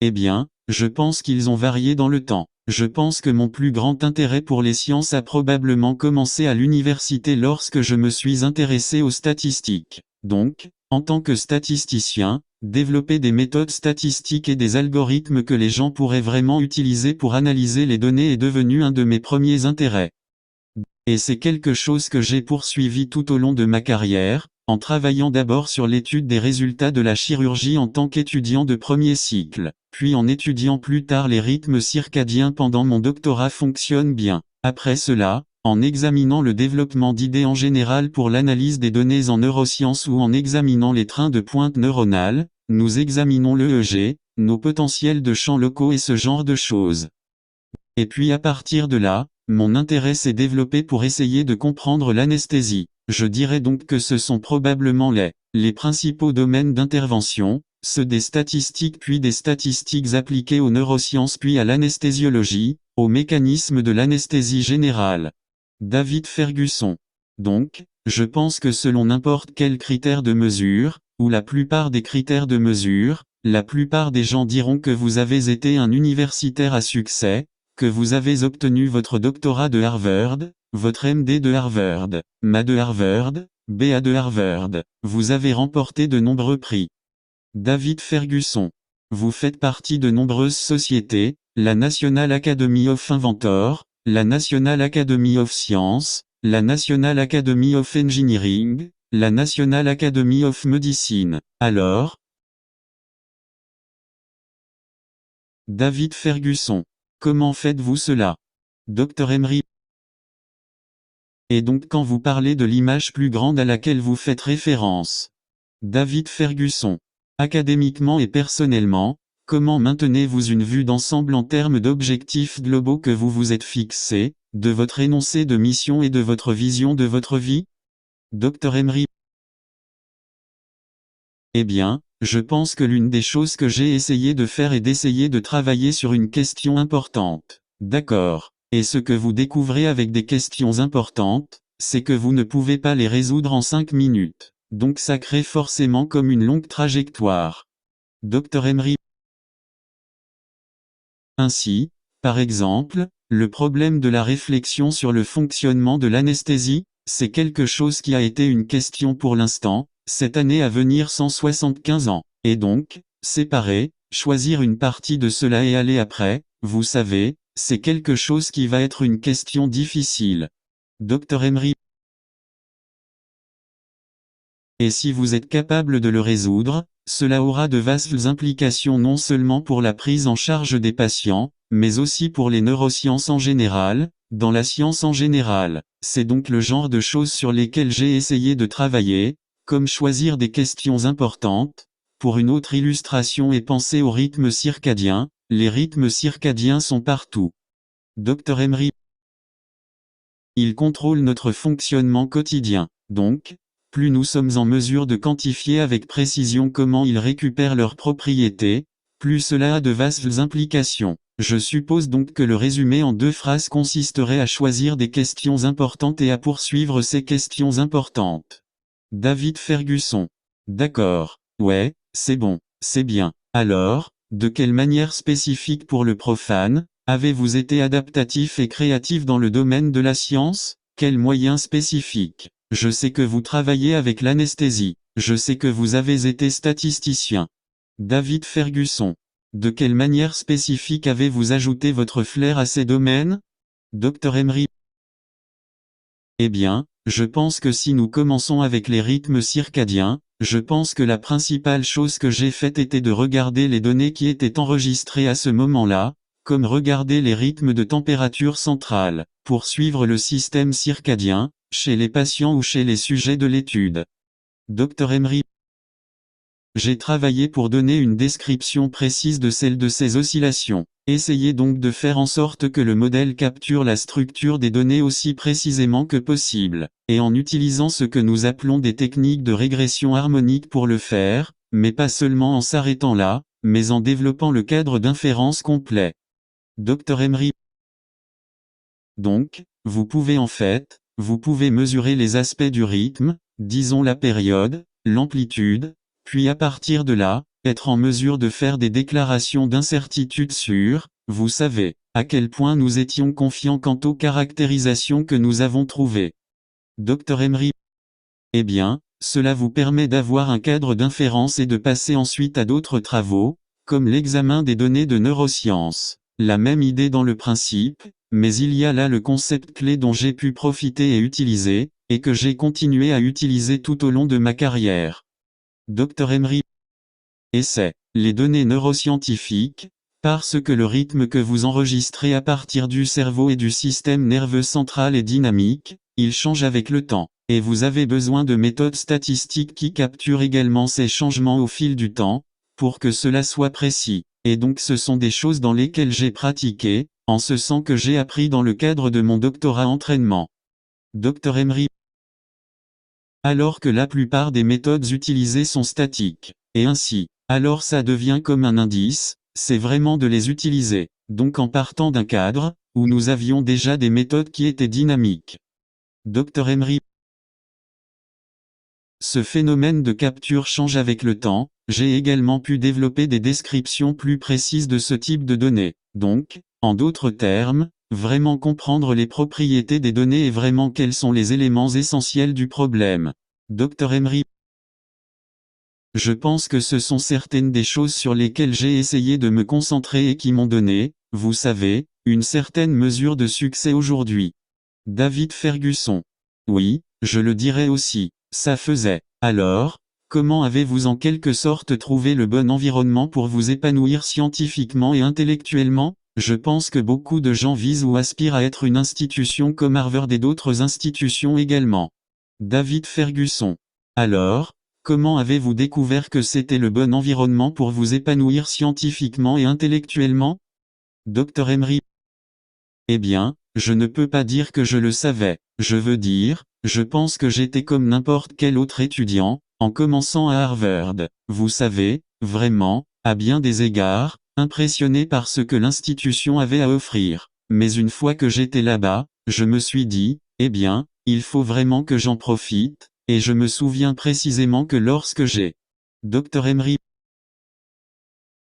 Eh bien, je pense qu'ils ont varié dans le temps. Je pense que mon plus grand intérêt pour les sciences a probablement commencé à l'université lorsque je me suis intéressé aux statistiques. Donc, En tant que statisticien, développer des méthodes statistiques et des algorithmes que les gens pourraient vraiment utiliser pour analyser les données est devenu un de mes premiers intérêts. Et c'est quelque chose que j'ai poursuivi tout au long de ma carrière, en travaillant d'abord sur l'étude des résultats de la chirurgie en tant qu'étudiant de premier cycle, puis en étudiant plus tard les rythmes circadiens pendant mon doctorat fonctionne bien. Après cela, en examinant le développement d'idées en général pour l'analyse des données en neurosciences ou en examinant les trains de pointe neuronales, nous examinons l'EEG, nos potentiels de champs locaux et ce genre de choses. Et puis à partir de là, mon intérêt s'est développé pour essayer de comprendre l'anesthésie. Je dirais donc que ce sont probablement les principaux domaines d'intervention, ceux des statistiques puis des statistiques appliquées aux neurosciences puis à l'anesthésiologie, aux mécanismes de l'anesthésie générale. David Ferguson. Donc, je pense que selon n'importe quel critère de mesure, ou la plupart des critères de mesure, la plupart des gens diront que vous avez été un universitaire à succès, que vous avez obtenu votre doctorat de Harvard, votre MD de Harvard, MA de Harvard, BA de Harvard, vous avez remporté de nombreux prix. David Ferguson. Vous faites partie de nombreuses sociétés, la National Academy of Inventors, la National Academy of Science, la National Academy of Engineering, la National Academy of Medicine. Alors, David Ferguson. Comment faites-vous cela? Dr Emery. Et donc quand vous parlez de l'image plus grande à laquelle vous faites référence. David Ferguson. Académiquement et personnellement, comment maintenez-vous une vue d'ensemble en termes d'objectifs globaux que vous vous êtes fixés, de votre énoncé de mission et de votre vision de votre vie? Dr Emery. Eh bien, je pense que l'une des choses que j'ai essayé de faire est d'essayer de travailler sur une question importante. D'accord. Et ce que vous découvrez avec des questions importantes, c'est que vous ne pouvez pas les résoudre en 5 minutes. Donc ça crée forcément comme une longue trajectoire. Dr Emery. Ainsi, par exemple, le problème de la réflexion sur le fonctionnement de l'anesthésie, c'est quelque chose qui a été une question pour l'instant, cette année à venir 175 ans. Et donc, séparer, choisir une partie de cela et aller après, vous savez, c'est quelque chose qui va être une question difficile. Dr Emery. Et si vous êtes capable de le résoudre, cela aura de vastes implications non seulement pour la prise en charge des patients, mais aussi pour les neurosciences en général, dans la science en général. C'est donc le genre de choses sur lesquelles j'ai essayé de travailler, comme choisir des questions importantes. Pour une autre illustration et penser aux rythmes circadiens, les rythmes circadiens sont partout. Dr Emery. Ils contrôlent notre fonctionnement quotidien. Donc, plus nous sommes en mesure de quantifier avec précision comment ils récupèrent leurs propriétés, plus cela a de vastes implications. Je suppose donc que le résumé en 2 phrases consisterait à choisir des questions importantes et à poursuivre ces questions importantes. David Ferguson. D'accord. Ouais, c'est bon, c'est bien. Alors, de quelle manière spécifique pour le profane, avez-vous été adaptatif et créatif dans le domaine de la science? Quels moyens spécifiques? Je sais que vous travaillez avec l'anesthésie. Je sais que vous avez été statisticien. David Ferguson. De quelle manière spécifique avez-vous ajouté votre flair à ces domaines? Dr Emery. Eh bien, je pense que si nous commençons avec les rythmes circadiens, je pense que la principale chose que j'ai faite était de regarder les données qui étaient enregistrées à ce moment-là, comme regarder les rythmes de température centrale, pour suivre le système circadien, chez les patients ou chez les sujets de l'étude. Dr Emery. J'ai travaillé pour donner une description précise de celle de ces oscillations. Essayez donc de faire en sorte que le modèle capture la structure des données aussi précisément que possible, et en utilisant ce que nous appelons des techniques de régression harmonique pour le faire, mais pas seulement en s'arrêtant là, mais en développant le cadre d'inférence complet. Dr Emery. Donc, vous pouvez mesurer les aspects du rythme, disons la période, l'amplitude, puis à partir de là, être en mesure de faire des déclarations d'incertitude sur, vous savez, à quel point nous étions confiants quant aux caractérisations que nous avons trouvées. Dr Emery. Eh bien, Cela vous permet d'avoir un cadre d'inférence et de passer ensuite à d'autres travaux, comme l'examen des données de neurosciences. La même idée dans le principe, mais il y a là le concept clé dont j'ai pu profiter et utiliser, et que j'ai continué à utiliser tout au long de ma carrière. Dr Emery. Et c'est les données neuroscientifiques, parce que le rythme que vous enregistrez à partir du cerveau et du système nerveux central est dynamique, il change avec le temps, et vous avez besoin de méthodes statistiques qui capturent également ces changements au fil du temps, pour que cela soit précis. Et donc ce sont des choses dans lesquelles j'ai pratiqué, en ce sens que j'ai appris dans le cadre de mon doctorat entraînement. Dr Emery. Alors que la plupart des méthodes utilisées sont statiques. Et ainsi, alors ça devient comme un indice, c'est vraiment de les utiliser. Donc en partant d'un cadre, où nous avions déjà des méthodes qui étaient dynamiques. Dr Emery. Ce phénomène de capture change avec le temps, j'ai également pu développer des descriptions plus précises de ce type de données. Donc, en d'autres termes, vraiment comprendre les propriétés des données et vraiment quels sont les éléments essentiels du problème. Dr Emery. Je pense que ce sont certaines des choses sur lesquelles j'ai essayé de me concentrer et qui m'ont donné, vous savez, une certaine mesure de succès aujourd'hui. David Ferguson. Oui, je le dirais aussi, ça faisait. Alors, comment avez-vous en quelque sorte trouvé le bon environnement pour vous épanouir scientifiquement et intellectuellement? Je pense que beaucoup de gens visent ou aspirent à être une institution comme Harvard et d'autres institutions également. David Ferguson. Alors, comment avez-vous découvert que c'était le bon environnement pour vous épanouir scientifiquement et intellectuellement? Dr Emery. Eh bien, je ne peux pas dire que je le savais. Je veux dire, je pense que j'étais comme n'importe quel autre étudiant, en commençant à Harvard. Vous savez, vraiment, à bien des égards, impressionné par ce que l'institution avait à offrir. Mais une fois que j'étais là-bas, je me suis dit, eh bien, il faut vraiment que j'en profite, et je me souviens précisément que lorsque j'ai Dr Emery.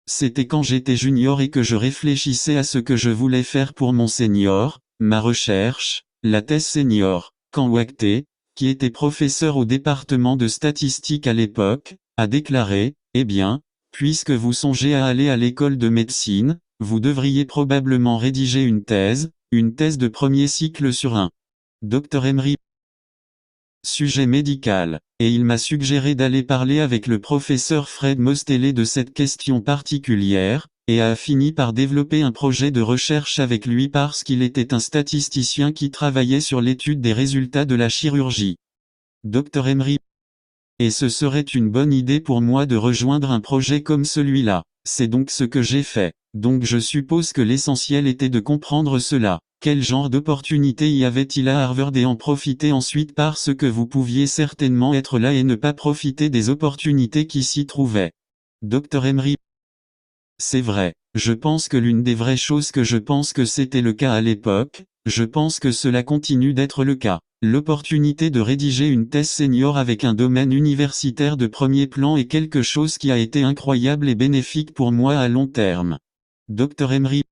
C'était quand j'étais junior et que je réfléchissais à ce que je voulais faire pour mon senior, ma recherche, la thèse senior, quand Wagte, qui était professeur au département de statistique à l'époque, a déclaré, eh bien, puisque vous songez à aller à l'école de médecine, vous devriez probablement rédiger une thèse de premier cycle sur un Dr Emery. Sujet médical, et il m'a suggéré d'aller parler avec le professeur Fred Mostellet de cette question particulière, et a fini par développer un projet de recherche avec lui parce qu'il était un statisticien qui travaillait sur l'étude des résultats de la chirurgie. Dr Emery. Et ce serait une bonne idée pour moi de rejoindre un projet comme celui-là. C'est donc ce que j'ai fait. Donc je suppose que l'essentiel était de comprendre cela. Quel genre d'opportunité y avait-il à Harvard et en profiter ensuite parce que vous pouviez certainement être là et ne pas profiter des opportunités qui s'y trouvaient. Dr Emery. C'est vrai. Je pense que l'une des vraies choses que je pense que c'était le cas à l'époque, je pense que cela continue d'être le cas. L'opportunité de rédiger une thèse senior avec un domaine universitaire de premier plan est quelque chose qui a été incroyable et bénéfique pour moi à long terme. Dr Emery.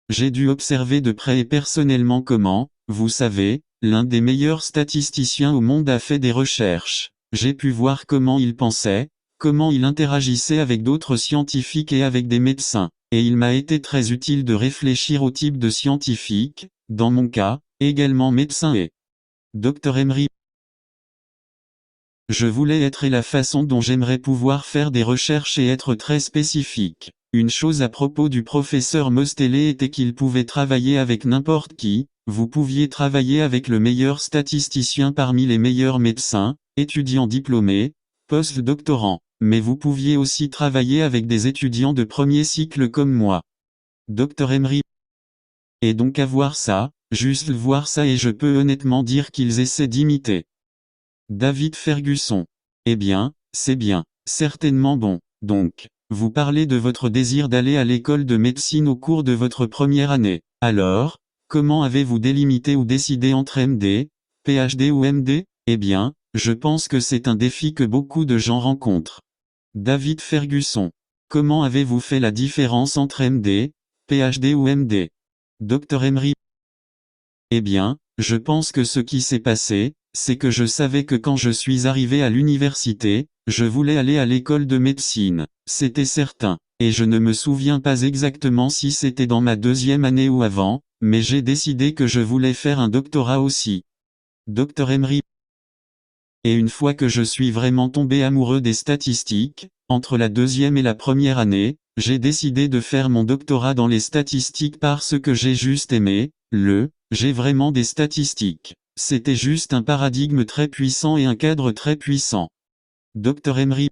J'ai dû observer de près et personnellement comment, vous savez, l'un des meilleurs statisticiens au monde a fait des recherches. J'ai pu voir comment il pensait, comment il interagissait avec d'autres scientifiques et avec des médecins. Et il m'a été très utile de réfléchir au type de scientifique, dans mon cas, également médecin et Dr Emery. Je voulais être et la façon dont j'aimerais pouvoir faire des recherches et être très spécifique. Une chose à propos du professeur Mostellet était qu'il pouvait travailler avec n'importe qui, vous pouviez travailler avec le meilleur statisticien parmi les meilleurs médecins, étudiants diplômés, post-doctorants, mais vous pouviez aussi travailler avec des étudiants de premier cycle comme moi. Dr Emery. Et donc avoir ça, juste voir ça et je peux honnêtement dire qu'ils essaient d'imiter. David Ferguson. Eh bien, c'est bien, certainement bon. Donc, vous parlez de votre désir d'aller à l'école de médecine au cours de votre première année. Alors, comment avez-vous délimité ou décidé entre MD, PhD ou MD? Eh bien, je pense que c'est un défi que beaucoup de gens rencontrent. David Ferguson. Comment avez-vous fait la différence entre MD, PhD ou MD? Dr Emery. Eh bien, je pense que ce qui s'est passé, c'est que je savais que quand je suis arrivé à l'université, je voulais aller à l'école de médecine, c'était certain, et je ne me souviens pas exactement si c'était dans ma 2e année ou avant, mais j'ai décidé que je voulais faire un doctorat aussi. Dr Emery. Et une fois que je suis vraiment tombé amoureux des statistiques, entre la 2e et la 1re année, j'ai décidé de faire mon doctorat dans les statistiques parce que j'ai juste aimé, j'ai vraiment des statistiques. C'était juste un paradigme très puissant et un cadre très puissant. Dr Emery.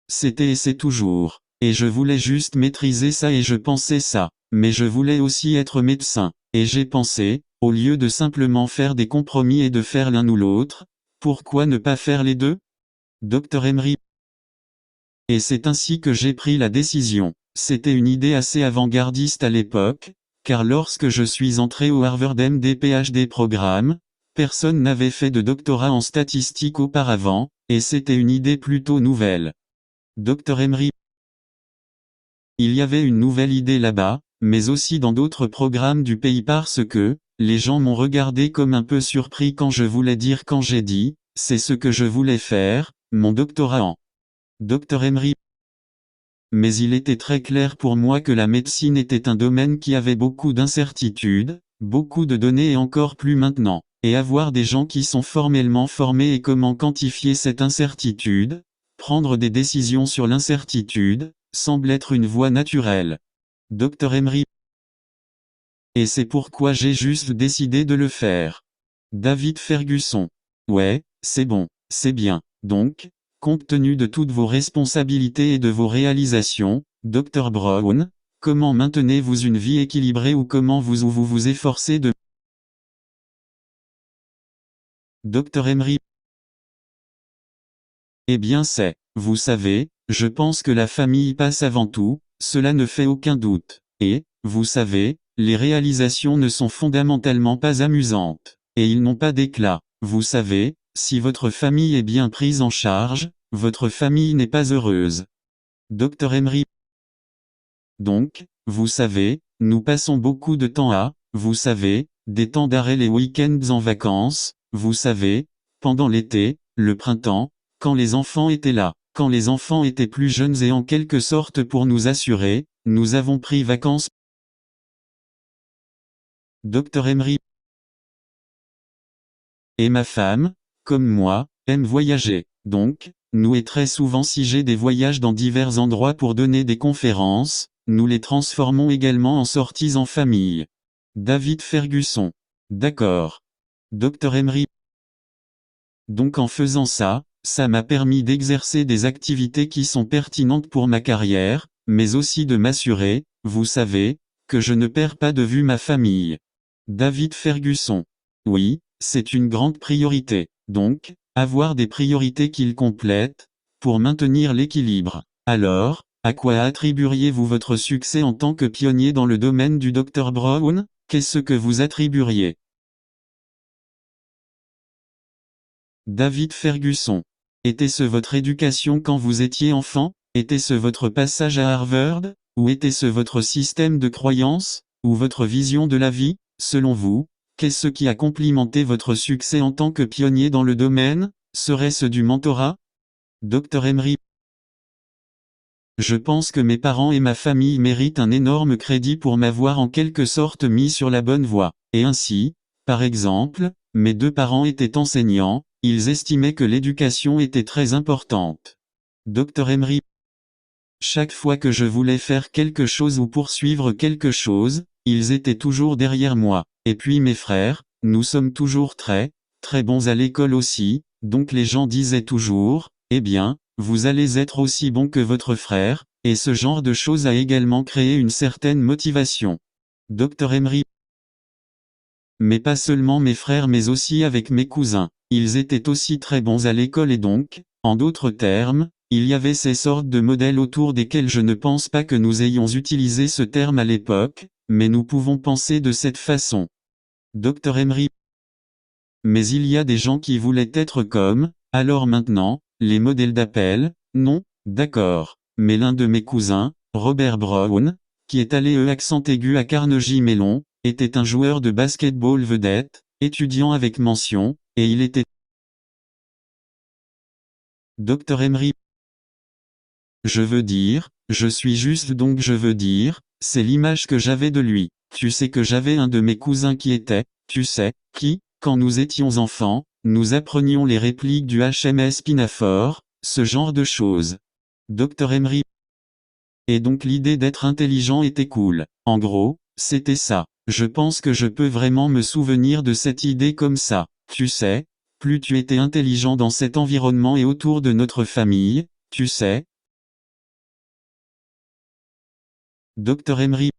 C'était et c'est toujours. Et je voulais juste maîtriser ça et je pensais ça. Mais je voulais aussi être médecin. Et j'ai pensé, au lieu de simplement faire des compromis et de faire l'un ou l'autre, pourquoi ne pas faire les deux? Dr Emery. Et c'est ainsi que j'ai pris la décision. C'était une idée assez avant-gardiste à l'époque, car lorsque je suis entré au Harvard MD-PhD programme, personne n'avait fait de doctorat en statistique auparavant, et c'était une idée plutôt nouvelle. Dr Emery. Il y avait une nouvelle idée là-bas, mais aussi dans d'autres programmes du pays parce que, les gens m'ont regardé comme un peu surpris quand j'ai dit, c'est ce que je voulais faire, mon doctorat en Dr Emery. Mais il était très clair pour moi que la médecine était un domaine qui avait beaucoup d'incertitudes, beaucoup de données et encore plus maintenant. Et avoir des gens qui sont formellement formés et comment quantifier cette incertitude, prendre des décisions sur l'incertitude, semble être une voie naturelle. Dr Emery. Et c'est pourquoi j'ai juste décidé de le faire. David Ferguson. Ouais, c'est bon, c'est bien. Donc, compte tenu de toutes vos responsabilités et de vos réalisations, Dr Brown, comment maintenez-vous une vie équilibrée ou comment vous efforcez de... Dr Emery. Eh bien vous savez, je pense que la famille passe avant tout, cela ne fait aucun doute. Et, vous savez, les réalisations ne sont fondamentalement pas amusantes. Et ils n'ont pas d'éclat. Vous savez, si votre famille est bien prise en charge, votre famille n'est pas heureuse. Dr Emery. Donc, vous savez, nous passons beaucoup de temps vous savez, des temps d'arrêt les week-ends en vacances, vous savez, pendant l'été, le printemps, quand les enfants étaient là, quand les enfants étaient plus jeunes et en quelque sorte pour nous assurer, nous avons pris vacances. Dr Emery. Et ma femme, comme moi, aime voyager. Donc, nous et très souvent si j'ai des voyages dans divers endroits pour donner des conférences, nous les transformons également en sorties en famille. David Ferguson. D'accord. Dr Emery. Donc en faisant ça, ça m'a permis d'exercer des activités qui sont pertinentes pour ma carrière, mais aussi de m'assurer, vous savez, que je ne perds pas de vue ma famille. David Ferguson. Oui, c'est une grande priorité. Donc, avoir des priorités qu'ils complètent, pour maintenir l'équilibre. Alors, à quoi attribueriez-vous votre succès en tant que pionnier dans le domaine du Dr Brown? Qu'est-ce que vous attribueriez? David Ferguson. Était-ce votre éducation quand vous étiez enfant? Était-ce votre passage à Harvard? Ou était-ce votre système de croyances? Ou votre vision de la vie? Selon vous, qu'est-ce qui a complimenté votre succès en tant que pionnier dans le domaine? Serait-ce du mentorat? Dr Emery. Je pense que mes parents et ma famille méritent un énorme crédit pour m'avoir en quelque sorte mis sur la bonne voie. Et ainsi, par exemple, mes 2 parents étaient enseignants, ils estimaient que l'éducation était très importante. Dr Emery. Chaque fois que je voulais faire quelque chose ou poursuivre quelque chose, ils étaient toujours derrière moi. Et puis mes frères, nous sommes toujours très bons à l'école aussi, donc les gens disaient toujours, eh bien, vous allez être aussi bon que votre frère, et ce genre de choses a également créé une certaine motivation. Dr Emery. Mais pas seulement mes frères mais aussi avec mes cousins. Ils étaient aussi très bons à l'école et donc, en d'autres termes, il y avait ces sortes de modèles autour desquels je ne pense pas que nous ayons utilisé ce terme à l'époque, mais nous pouvons penser de cette façon. Dr Emery. Mais il y a des gens qui voulaient être comme, alors maintenant, les modèles d'appel, non, d'accord. Mais l'un de mes cousins, Robert Brown, qui est allé accent aigu à Carnegie Mellon, était un joueur de basketball vedette, étudiant avec mention, et il était... Dr Emery. Je veux dire, je suis juste donc je veux dire, c'est l'image que j'avais de lui. Tu sais que j'avais un de mes cousins qui était, tu sais, qui, quand nous étions enfants, nous apprenions les répliques du HMS Pinafore, ce genre de choses. Dr Emery. Et donc l'idée d'être intelligent était cool. En gros, c'était ça. Je pense que je peux vraiment me souvenir de cette idée comme ça. Tu sais, plus tu étais intelligent dans cet environnement et autour de notre famille, tu sais. Dr Emery.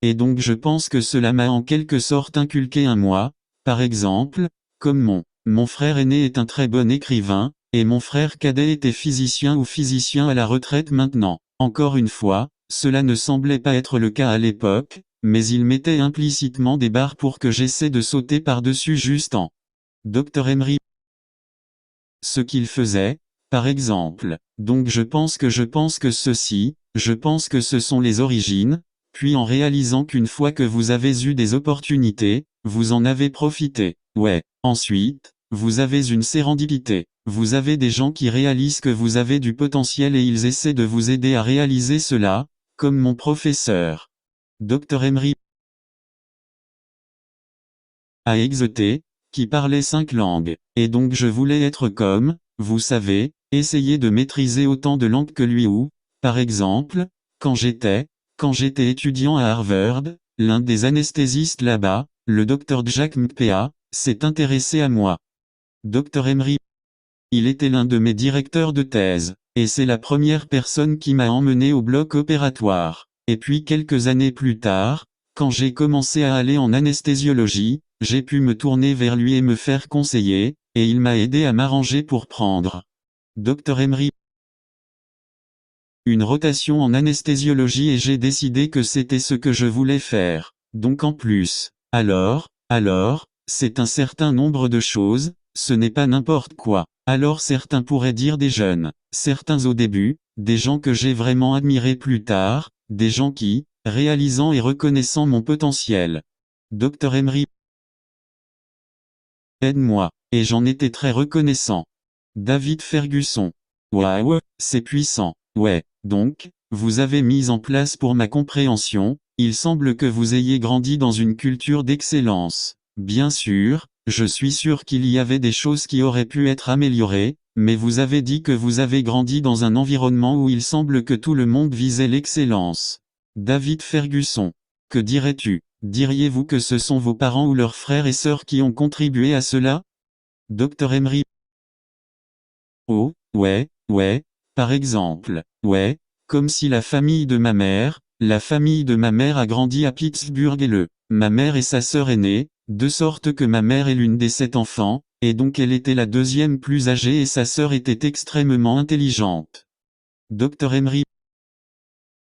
Et donc je pense que cela m'a en quelque sorte inculqué un moi, par exemple, comme mon frère aîné est un très bon écrivain, et mon frère cadet était physicien ou physicien à la retraite maintenant. Encore une fois, cela ne semblait pas être le cas à l'époque, mais il mettait implicitement des barres pour que j'essaie de sauter par-dessus juste en. Dr Emery. Ce qu'il faisait, par exemple. Donc je pense que ceci, je pense que ce sont les origines, puis en réalisant qu'une fois que vous avez eu des opportunités, vous en avez profité. Ouais. Ensuite, vous avez une sérendipité. Vous avez des gens qui réalisent que vous avez du potentiel et ils essaient de vous aider à réaliser cela, comme mon professeur. Dr Emery. A exoté, qui parlait 5 langues. Et donc je voulais être comme, vous savez, essayer de maîtriser autant de langues que lui ou, par exemple, quand j'étais étudiant à Harvard, l'un des anesthésistes là-bas, le Dr Jack Mpea, s'est intéressé à moi. Dr Emery. Il était l'un de mes directeurs de thèse, et c'est la première personne qui m'a emmené au bloc opératoire. Et puis quelques années plus tard, quand j'ai commencé à aller en anesthésiologie, j'ai pu me tourner vers lui et me faire conseiller, et il m'a aidé à m'arranger pour prendre. Dr Emery. Une rotation en anesthésiologie et j'ai décidé que c'était ce que je voulais faire. Donc en plus, alors, c'est un certain nombre de choses, ce n'est pas n'importe quoi. Alors certains pourraient dire des jeunes, certains au début, des gens que j'ai vraiment admirés plus tard, des gens qui, réalisant et reconnaissant mon potentiel. Dr Emery. Aide-moi. Et j'en étais très reconnaissant. David Ferguson. Waouh, c'est puissant. Ouais, donc, vous avez mis en place pour ma compréhension, il semble que vous ayez grandi dans une culture d'excellence. Bien sûr, je suis sûr qu'il y avait des choses qui auraient pu être améliorées, mais vous avez dit que vous avez grandi dans un environnement où il semble que tout le monde visait l'excellence. David Ferguson. Que dirais-tu? Diriez-vous que ce sont vos parents ou leurs frères et sœurs qui ont contribué à cela? Dr Emery. Oh, ouais, par exemple, ouais, comme si la famille de ma mère a grandi à Pittsburgh et ma mère et sa sœur aînée, de sorte que ma mère est l'une des 7 enfants, et donc elle était la deuxième plus âgée et sa sœur était extrêmement intelligente. Dr Emery.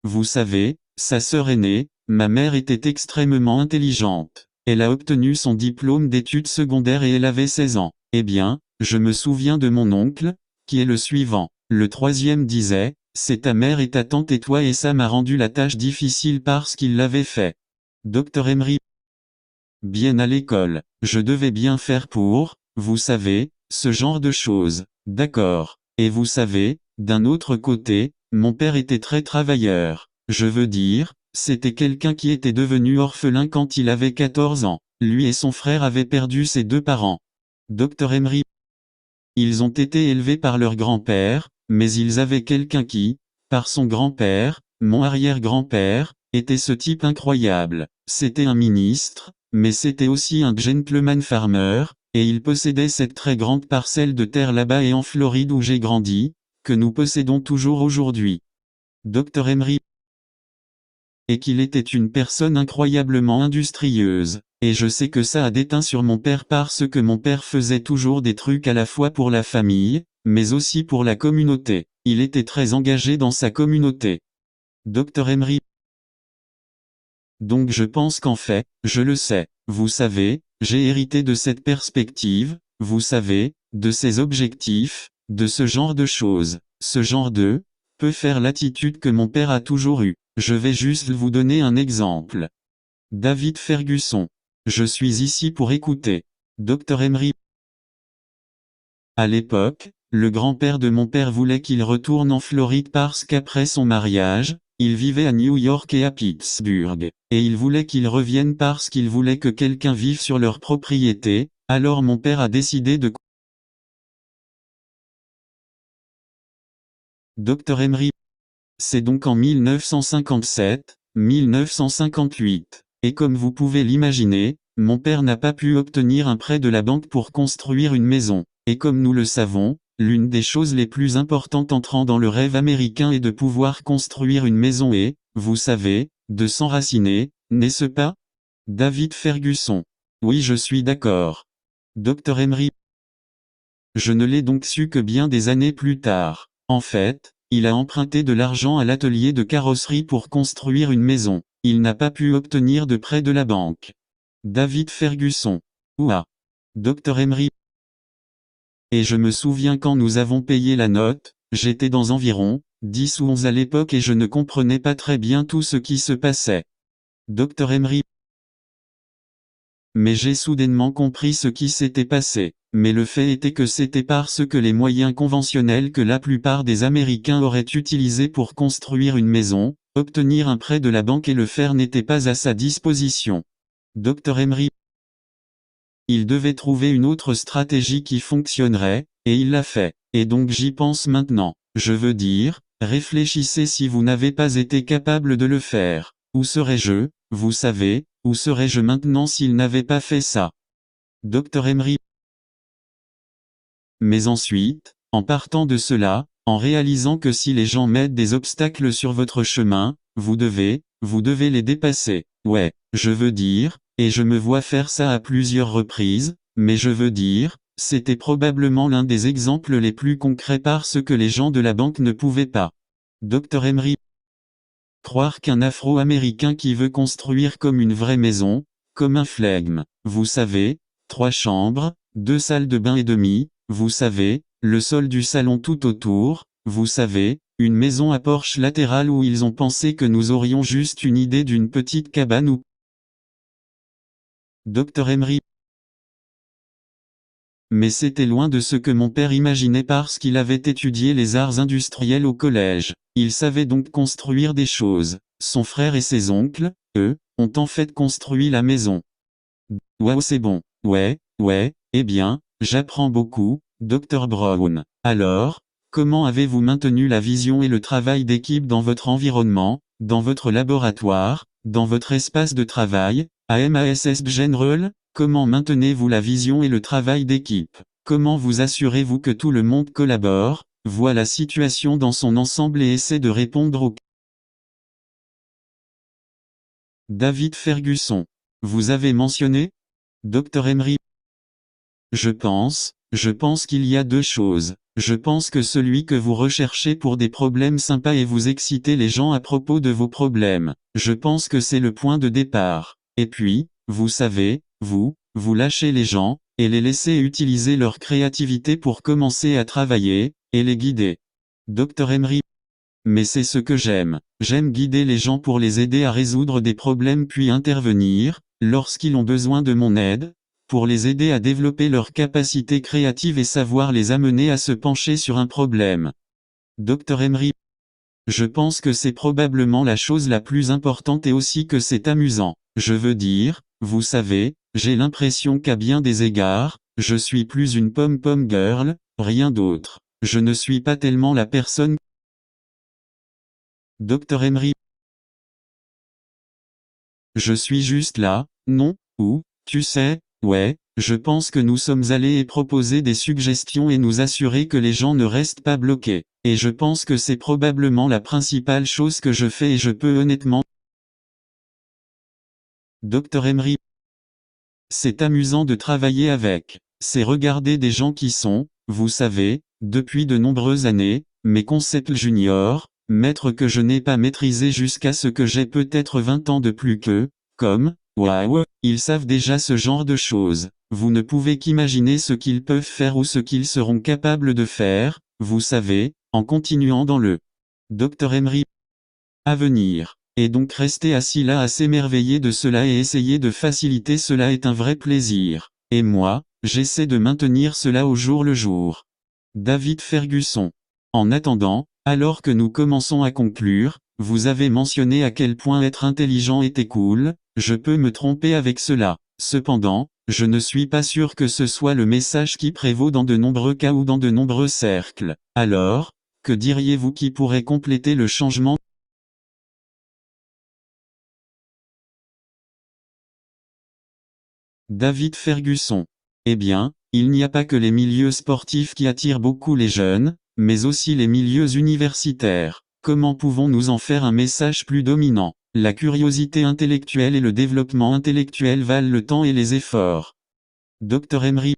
Vous savez, sa sœur aînée, ma mère était extrêmement intelligente. Elle a obtenu son diplôme d'études secondaires et elle avait 16 ans. Eh bien, je me souviens de mon oncle, qui est le suivant. Le troisième disait, c'est ta mère et ta tante et toi et ça m'a rendu la tâche difficile parce qu'il l'avait fait. Dr Emery. Bien à l'école, je devais bien faire pour, vous savez, ce genre de choses. D'accord. Et vous savez, d'un autre côté, mon père était très travailleur. Je veux dire, c'était quelqu'un qui était devenu orphelin quand il avait 14 ans. Lui et son frère avaient perdu ses 2 parents. Dr Emery. Ils ont été élevés par leur grand-père, mais ils avaient quelqu'un qui, par son grand-père, mon arrière-grand-père, était ce type incroyable. C'était un ministre, mais c'était aussi un gentleman farmer, et il possédait cette très grande parcelle de terre là-bas et en Floride où j'ai grandi, que nous possédons toujours aujourd'hui. Dr Emery. Et qu'il était une personne incroyablement industrieuse. Et je sais que ça a déteint sur mon père parce que mon père faisait toujours des trucs à la fois pour la famille, mais aussi pour la communauté. Il était très engagé dans sa communauté. Dr Emery. Donc je pense qu'en fait, je le sais. Vous savez, j'ai hérité de cette perspective, vous savez, de ces objectifs, de ce genre de choses. Ce genre de peut faire l'attitude que mon père a toujours eue. Je vais juste vous donner un exemple. David Ferguson. Je suis ici pour écouter. Dr Emery. À l'époque, le grand-père de mon père voulait qu'il retourne en Floride parce qu'après son mariage, il vivait à New York et à Pittsburgh, et il voulait qu'il revienne parce qu'il voulait que quelqu'un vive sur leur propriété, alors mon père a décidé de... Dr Emery. C'est donc en 1957, 1958. Et comme vous pouvez l'imaginer, mon père n'a pas pu obtenir un prêt de la banque pour construire une maison. Et comme nous le savons, l'une des choses les plus importantes entrant dans le rêve américain est de pouvoir construire une maison et, vous savez, de s'enraciner, n'est-ce pas? David Ferguson. Oui, je suis d'accord. Dr Emery. Je ne l'ai donc su que bien des années plus tard. En fait, il a emprunté de l'argent à l'atelier de carrosserie pour construire une maison. Il n'a pas pu obtenir de prêt de la banque. David Ferguson. Ouah. Dr Emery. Et je me souviens quand nous avons payé la note, j'étais dans environ 10 ou 11 à l'époque et je ne comprenais pas très bien tout ce qui se passait. Dr Emery. Mais j'ai soudainement compris ce qui s'était passé. Mais le fait était que c'était parce que les moyens conventionnels que la plupart des Américains auraient utilisés pour construire une maison, obtenir un prêt de la banque et le faire n'étaient pas à sa disposition. Dr Emery. Il devait trouver une autre stratégie qui fonctionnerait, et il l'a fait. Et donc j'y pense maintenant. Je veux dire, réfléchissez si vous n'avez pas été capable de le faire. Où serais-je, vous savez, où serais-je maintenant s'il n'avait pas fait ça? Dr Emery. Mais ensuite, en partant de cela, en réalisant que si les gens mettent des obstacles sur votre chemin, vous devez les dépasser. Ouais, je veux dire, et je me vois faire ça à plusieurs reprises, mais je veux dire, c'était probablement l'un des exemples les plus concrets parce que les gens de la banque ne pouvaient pas. Dr Emery. Croire qu'un Afro-Américain qui veut construire comme une vraie maison, comme un flegme, vous savez, 3 chambres, 2 salles de bain et demi, vous savez, le sol du salon tout autour, vous savez, une maison à porche latérale où ils ont pensé que nous aurions juste une idée d'une petite cabane ou... Dr Emery. Mais c'était loin de ce que mon père imaginait parce qu'il avait étudié les arts industriels au collège. Il savait donc construire des choses. Son frère et ses oncles, eux, ont en fait construit la maison. Waouh, c'est bon. Ouais, eh bien, j'apprends beaucoup, Dr Brown. Alors, comment avez-vous maintenu la vision et le travail d'équipe dans votre environnement, dans votre laboratoire, dans votre espace de travail, à MASS General? Comment maintenez-vous la vision et le travail d'équipe? Comment vous assurez-vous que tout le monde collabore, voit la situation dans son ensemble et essaie de répondre aux... David Ferguson. Vous avez mentionné? Dr Emery. Je pense qu'il y a 2 choses. Je pense que celui que vous recherchez pour des problèmes sympas et vous excitez les gens à propos de vos problèmes. Je pense que c'est le point de départ. Et puis, vous savez, vous lâchez les gens, et les laissez utiliser leur créativité pour commencer à travailler, et les guider. Dr Emery. Mais c'est ce que j'aime. J'aime guider les gens pour les aider à résoudre des problèmes puis intervenir, lorsqu'ils ont besoin de mon aide, pour les aider à développer leurs capacités créatives et savoir les amener à se pencher sur un problème. Dr Emery. Je pense que c'est probablement la chose la plus importante et aussi que c'est amusant. Je veux dire, vous savez, j'ai l'impression qu'à bien des égards, je suis plus une pom-pom girl, rien d'autre. Je ne suis pas tellement la personne... Dr Emery. Je suis juste là, non, ou, tu sais, ouais, je pense que nous sommes allés et proposer des suggestions et nous assurer que les gens ne restent pas bloqués. Et je pense que c'est probablement la principale chose que je fais et je peux honnêtement... Dr Emery. C'est amusant de travailler avec. C'est regarder des gens qui sont, vous savez, depuis de nombreuses années, mes concepts juniors, maîtres que je n'ai pas maîtrisés jusqu'à ce que j'ai peut-être 20 ans de plus qu'eux, comme, waouh, ils savent déjà ce genre de choses. Vous ne pouvez qu'imaginer ce qu'ils peuvent faire ou ce qu'ils seront capables de faire, vous savez, en continuant dans le Dr Emery. Avenir. Et donc rester assis là à s'émerveiller de cela et essayer de faciliter cela est un vrai plaisir. Et moi, j'essaie de maintenir cela au jour le jour. David Ferguson. En attendant, alors que nous commençons à conclure, vous avez mentionné à quel point être intelligent était cool, je peux me tromper avec cela. Cependant, je ne suis pas sûr que ce soit le message qui prévaut dans de nombreux cas ou dans de nombreux cercles. Alors, que diriez-vous qui pourrait compléter le changement? David Ferguson. Eh bien, il n'y a pas que les milieux sportifs qui attirent beaucoup les jeunes, mais aussi les milieux universitaires. Comment pouvons-nous en faire un message plus dominant? La curiosité intellectuelle et le développement intellectuel valent le temps et les efforts. Dr Emery.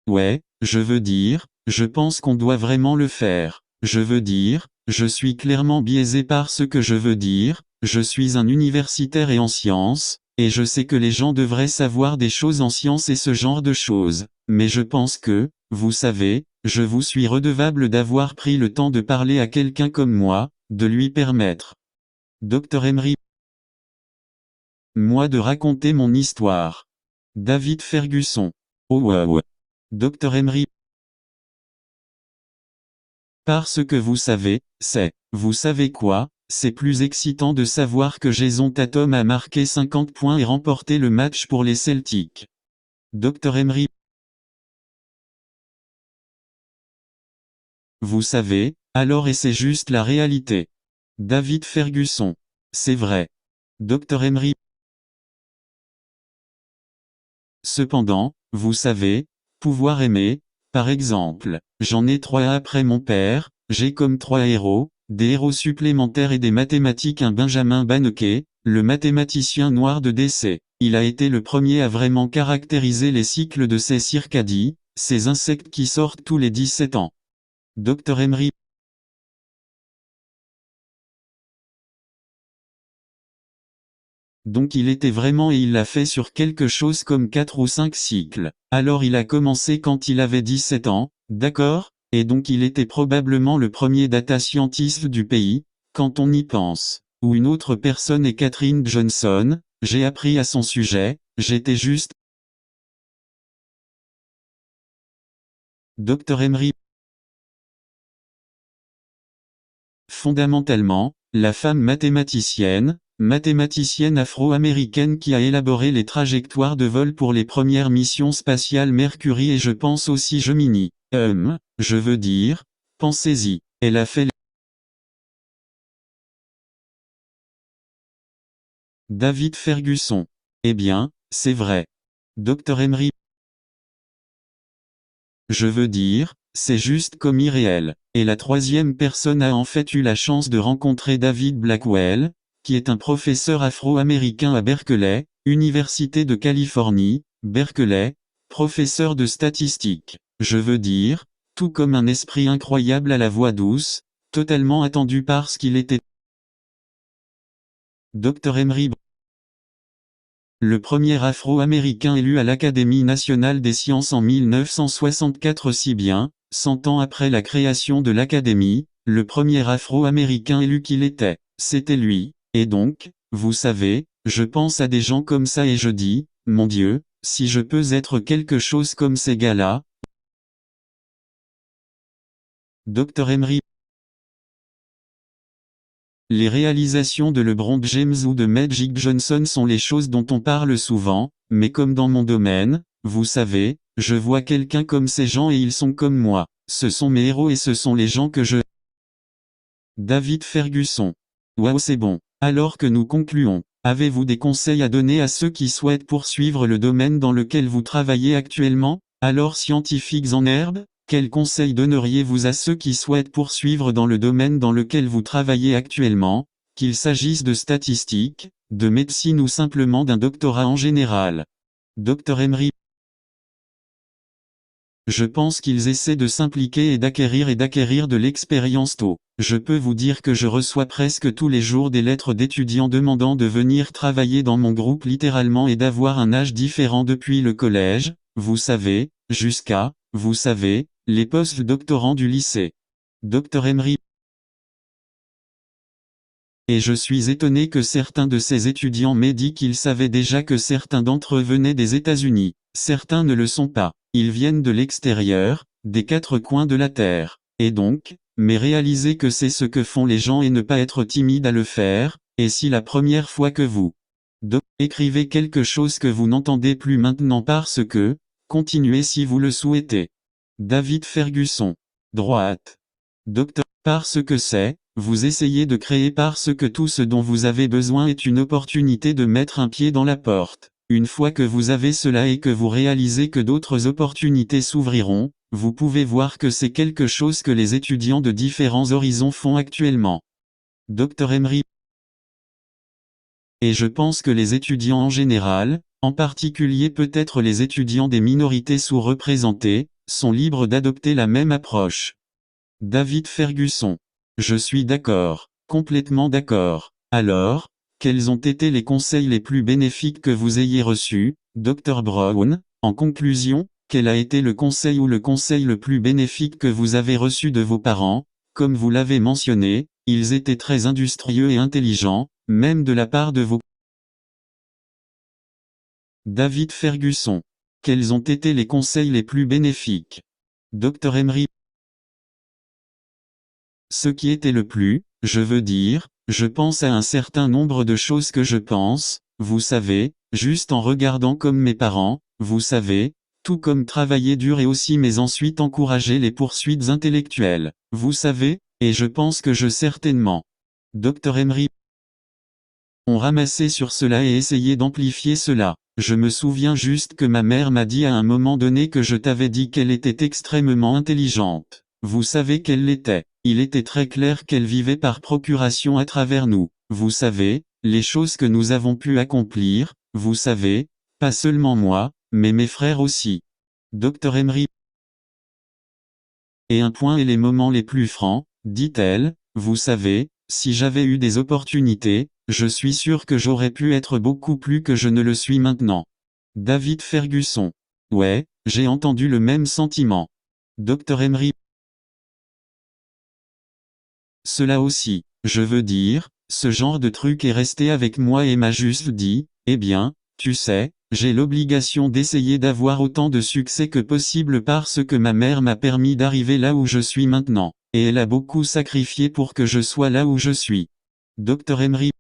Ouais, je pense qu'on doit vraiment le faire. Je suis clairement biaisé par ce que je veux dire, je suis un universitaire et en sciences, et je sais que les gens devraient savoir des choses en sciences et ce genre de choses, mais je pense que, vous savez, je vous suis redevable d'avoir pris le temps de parler à quelqu'un comme moi, de lui permettre. Dr Emery. Moi de raconter mon histoire. David Ferguson. Oh wow. Dr Emery. Parce que vous savez quoi, c'est plus excitant de savoir que Jason Tatum a marqué 50 points et remporté le match pour les Celtics. Dr Emery. Vous savez, alors et c'est juste la réalité. David Ferguson. C'est vrai. Dr Emery. Cependant, vous savez, pouvoir aimer, par exemple, j'en ai 3 après mon père, j'ai comme 3 héros, des héros supplémentaires et des mathématiques. Un Benjamin Banneker, le mathématicien noir de décès. Il a été le premier à vraiment caractériser les cycles de ces circadies, ces insectes qui sortent tous les 17 ans. Dr Emery. Donc il était vraiment et il l'a fait sur quelque chose comme 4 ou 5 cycles. Alors il a commencé quand il avait 17 ans, d'accord, et donc il était probablement le premier data scientist du pays, quand on y pense. Ou une autre personne est Catherine Johnson, j'ai appris à son sujet, j'étais juste. Dr Emery. Fondamentalement, la femme mathématicienne afro-américaine qui a élaboré les trajectoires de vol pour les premières missions spatiales Mercury et je pense aussi Gemini. Pensez-y, elle a fait. David Ferguson. Eh bien, c'est vrai. Dr Emery. C'est juste comme irréel. Et la troisième personne a en fait eu la chance de rencontrer David Blackwell, qui est un professeur afro-américain à Berkeley, Université de Californie, Berkeley, professeur de statistique. Tout comme un esprit incroyable à la voix douce, totalement attendu parce qu'il était. Dr Emery. Le premier afro-américain élu à l'Académie nationale des sciences en 1964. Si bien, 100 ans après la création de l'Académie, le premier afro-américain élu qu'il était, c'était lui, et donc, vous savez, je pense à des gens comme ça et je dis, mon Dieu, si je peux être quelque chose comme ces gars-là. Dr Emery. Les réalisations de LeBron James ou de Magic Johnson sont les choses dont on parle souvent, mais comme dans mon domaine, vous savez, je vois quelqu'un comme ces gens et ils sont comme moi. Ce sont mes héros et ce sont les gens que je. David Ferguson. Waouh, c'est bon. Alors que nous concluons, avez-vous des conseils à donner à ceux qui souhaitent poursuivre le domaine dans lequel vous travaillez actuellement? Alors scientifiques en herbe, quels conseils donneriez-vous à ceux qui souhaitent poursuivre dans le domaine dans lequel vous travaillez actuellement, qu'il s'agisse de statistiques, de médecine ou simplement d'un doctorat en général? Dr Emery. Je pense qu'ils essaient de s'impliquer et d'acquérir de l'expérience tôt. Je peux vous dire que je reçois presque tous les jours des lettres d'étudiants demandant de venir travailler dans mon groupe littéralement et d'avoir un âge différent depuis le collège, vous savez, jusqu'à, les post-doctorants du lycée. Dr Emery. Et je suis étonné que certains de ces étudiants m'aient dit qu'ils savaient déjà que certains d'entre eux venaient des États-Unis. Certains ne le sont pas. Ils viennent de l'extérieur, des quatre coins de la Terre. Et donc, mais réaliser que c'est ce que font les gens et ne pas être timide à le faire, et si la première fois que vous écrivez quelque chose que vous n'entendez plus maintenant parce que, continuez si vous le souhaitez. David Ferguson. Droite. Docteur, parce que c'est, vous essayez de créer parce que tout ce dont vous avez besoin est une opportunité de mettre un pied dans la porte. Une fois que vous avez cela et que vous réalisez que d'autres opportunités s'ouvriront, vous pouvez voir que c'est quelque chose que les étudiants de différents horizons font actuellement. Dr Emery. Et je pense que les étudiants en général, en particulier peut-être les étudiants des minorités sous-représentées, sont libres d'adopter la même approche. David Ferguson. Je suis d'accord, complètement d'accord. Alors, quels ont été les conseils les plus bénéfiques que vous ayez reçus, Dr Brown? En conclusion, quel a été le conseil ou le conseil le plus bénéfique que vous avez reçu de vos parents? Comme vous l'avez mentionné, ils étaient très industrieux et intelligents, même de la part de vos... David Ferguson. Quels ont été les conseils les plus bénéfiques? Dr Emery. Ce qui était le plus, je veux dire, je pense à un certain nombre de choses que je pense, vous savez, juste en regardant comme mes parents, vous savez, tout comme travailler dur et aussi mais ensuite encourager les poursuites intellectuelles, vous savez, et je pense que je certainement. Dr Emery. On ramassait sur cela et essayait d'amplifier cela. Je me souviens juste que ma mère m'a dit à un moment donné que je t'avais dit qu'elle était extrêmement intelligente. Vous savez qu'elle l'était. Il était très clair qu'elle vivait par procuration à travers nous. Vous savez, les choses que nous avons pu accomplir, vous savez, pas seulement moi, mais mes frères aussi. Dr Emery. Et un point et les moments les plus francs, dit-elle, vous savez, si j'avais eu des opportunités, je suis sûr que j'aurais pu être beaucoup plus que je ne le suis maintenant. David Ferguson. Ouais, j'ai entendu le même sentiment. Dr Emery. Cela aussi, je veux dire, ce genre de truc est resté avec moi et m'a juste dit, eh bien, tu sais, j'ai l'obligation d'essayer d'avoir autant de succès que possible parce que ma mère m'a permis d'arriver là où je suis maintenant, et elle a beaucoup sacrifié pour que je sois là où je suis. Dr Emery.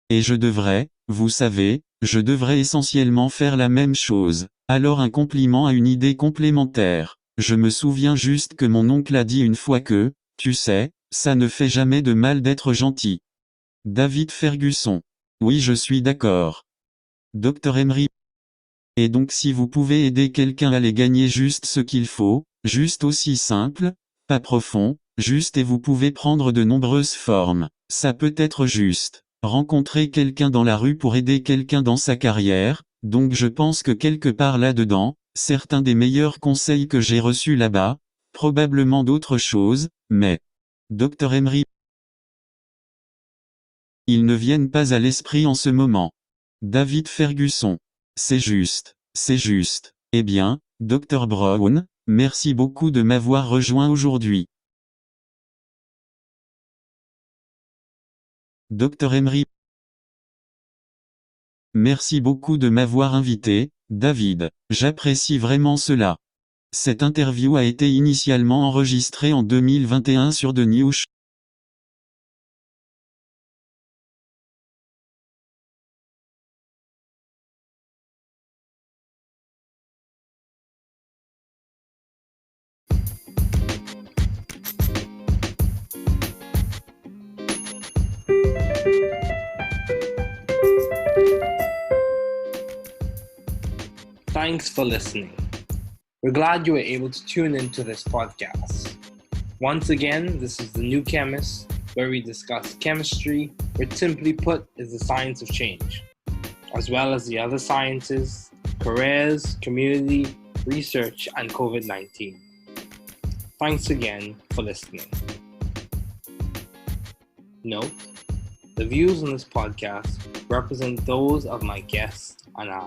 Et je devrais, vous savez, je devrais essentiellement faire la même chose. Alors un compliment à une idée complémentaire. Je me souviens juste que mon oncle a dit une fois que, tu sais, ça ne fait jamais de mal d'être gentil. David Ferguson. Oui, je suis d'accord. Dr Emery. Et donc si vous pouvez aider quelqu'un à les gagner juste ce qu'il faut, juste aussi simple, pas profond, juste et vous pouvez prendre de nombreuses formes. Ça peut être juste rencontrer quelqu'un dans la rue pour aider quelqu'un dans sa carrière, donc je pense que quelque part là-dedans, certains des meilleurs conseils que j'ai reçus là-bas, probablement d'autres choses, mais... Dr Emery. Ils ne viennent pas à l'esprit en ce moment. David Ferguson. C'est juste. C'est juste. Eh bien, Dr Brown, merci beaucoup de m'avoir rejoint aujourd'hui. Dr Emery. Merci beaucoup de m'avoir invité, David. J'apprécie vraiment cela. Cette interview a été initialement enregistrée en 2021 sur The News. Thanks for listening. We're glad you were able to tune into this podcast. Once again, this is The New Chemist, where we discuss chemistry, which simply put is the science of change, as well as the other sciences, careers, community, research, and COVID-19. Thanks again for listening. Note, the views on this podcast represent those of my guests and I.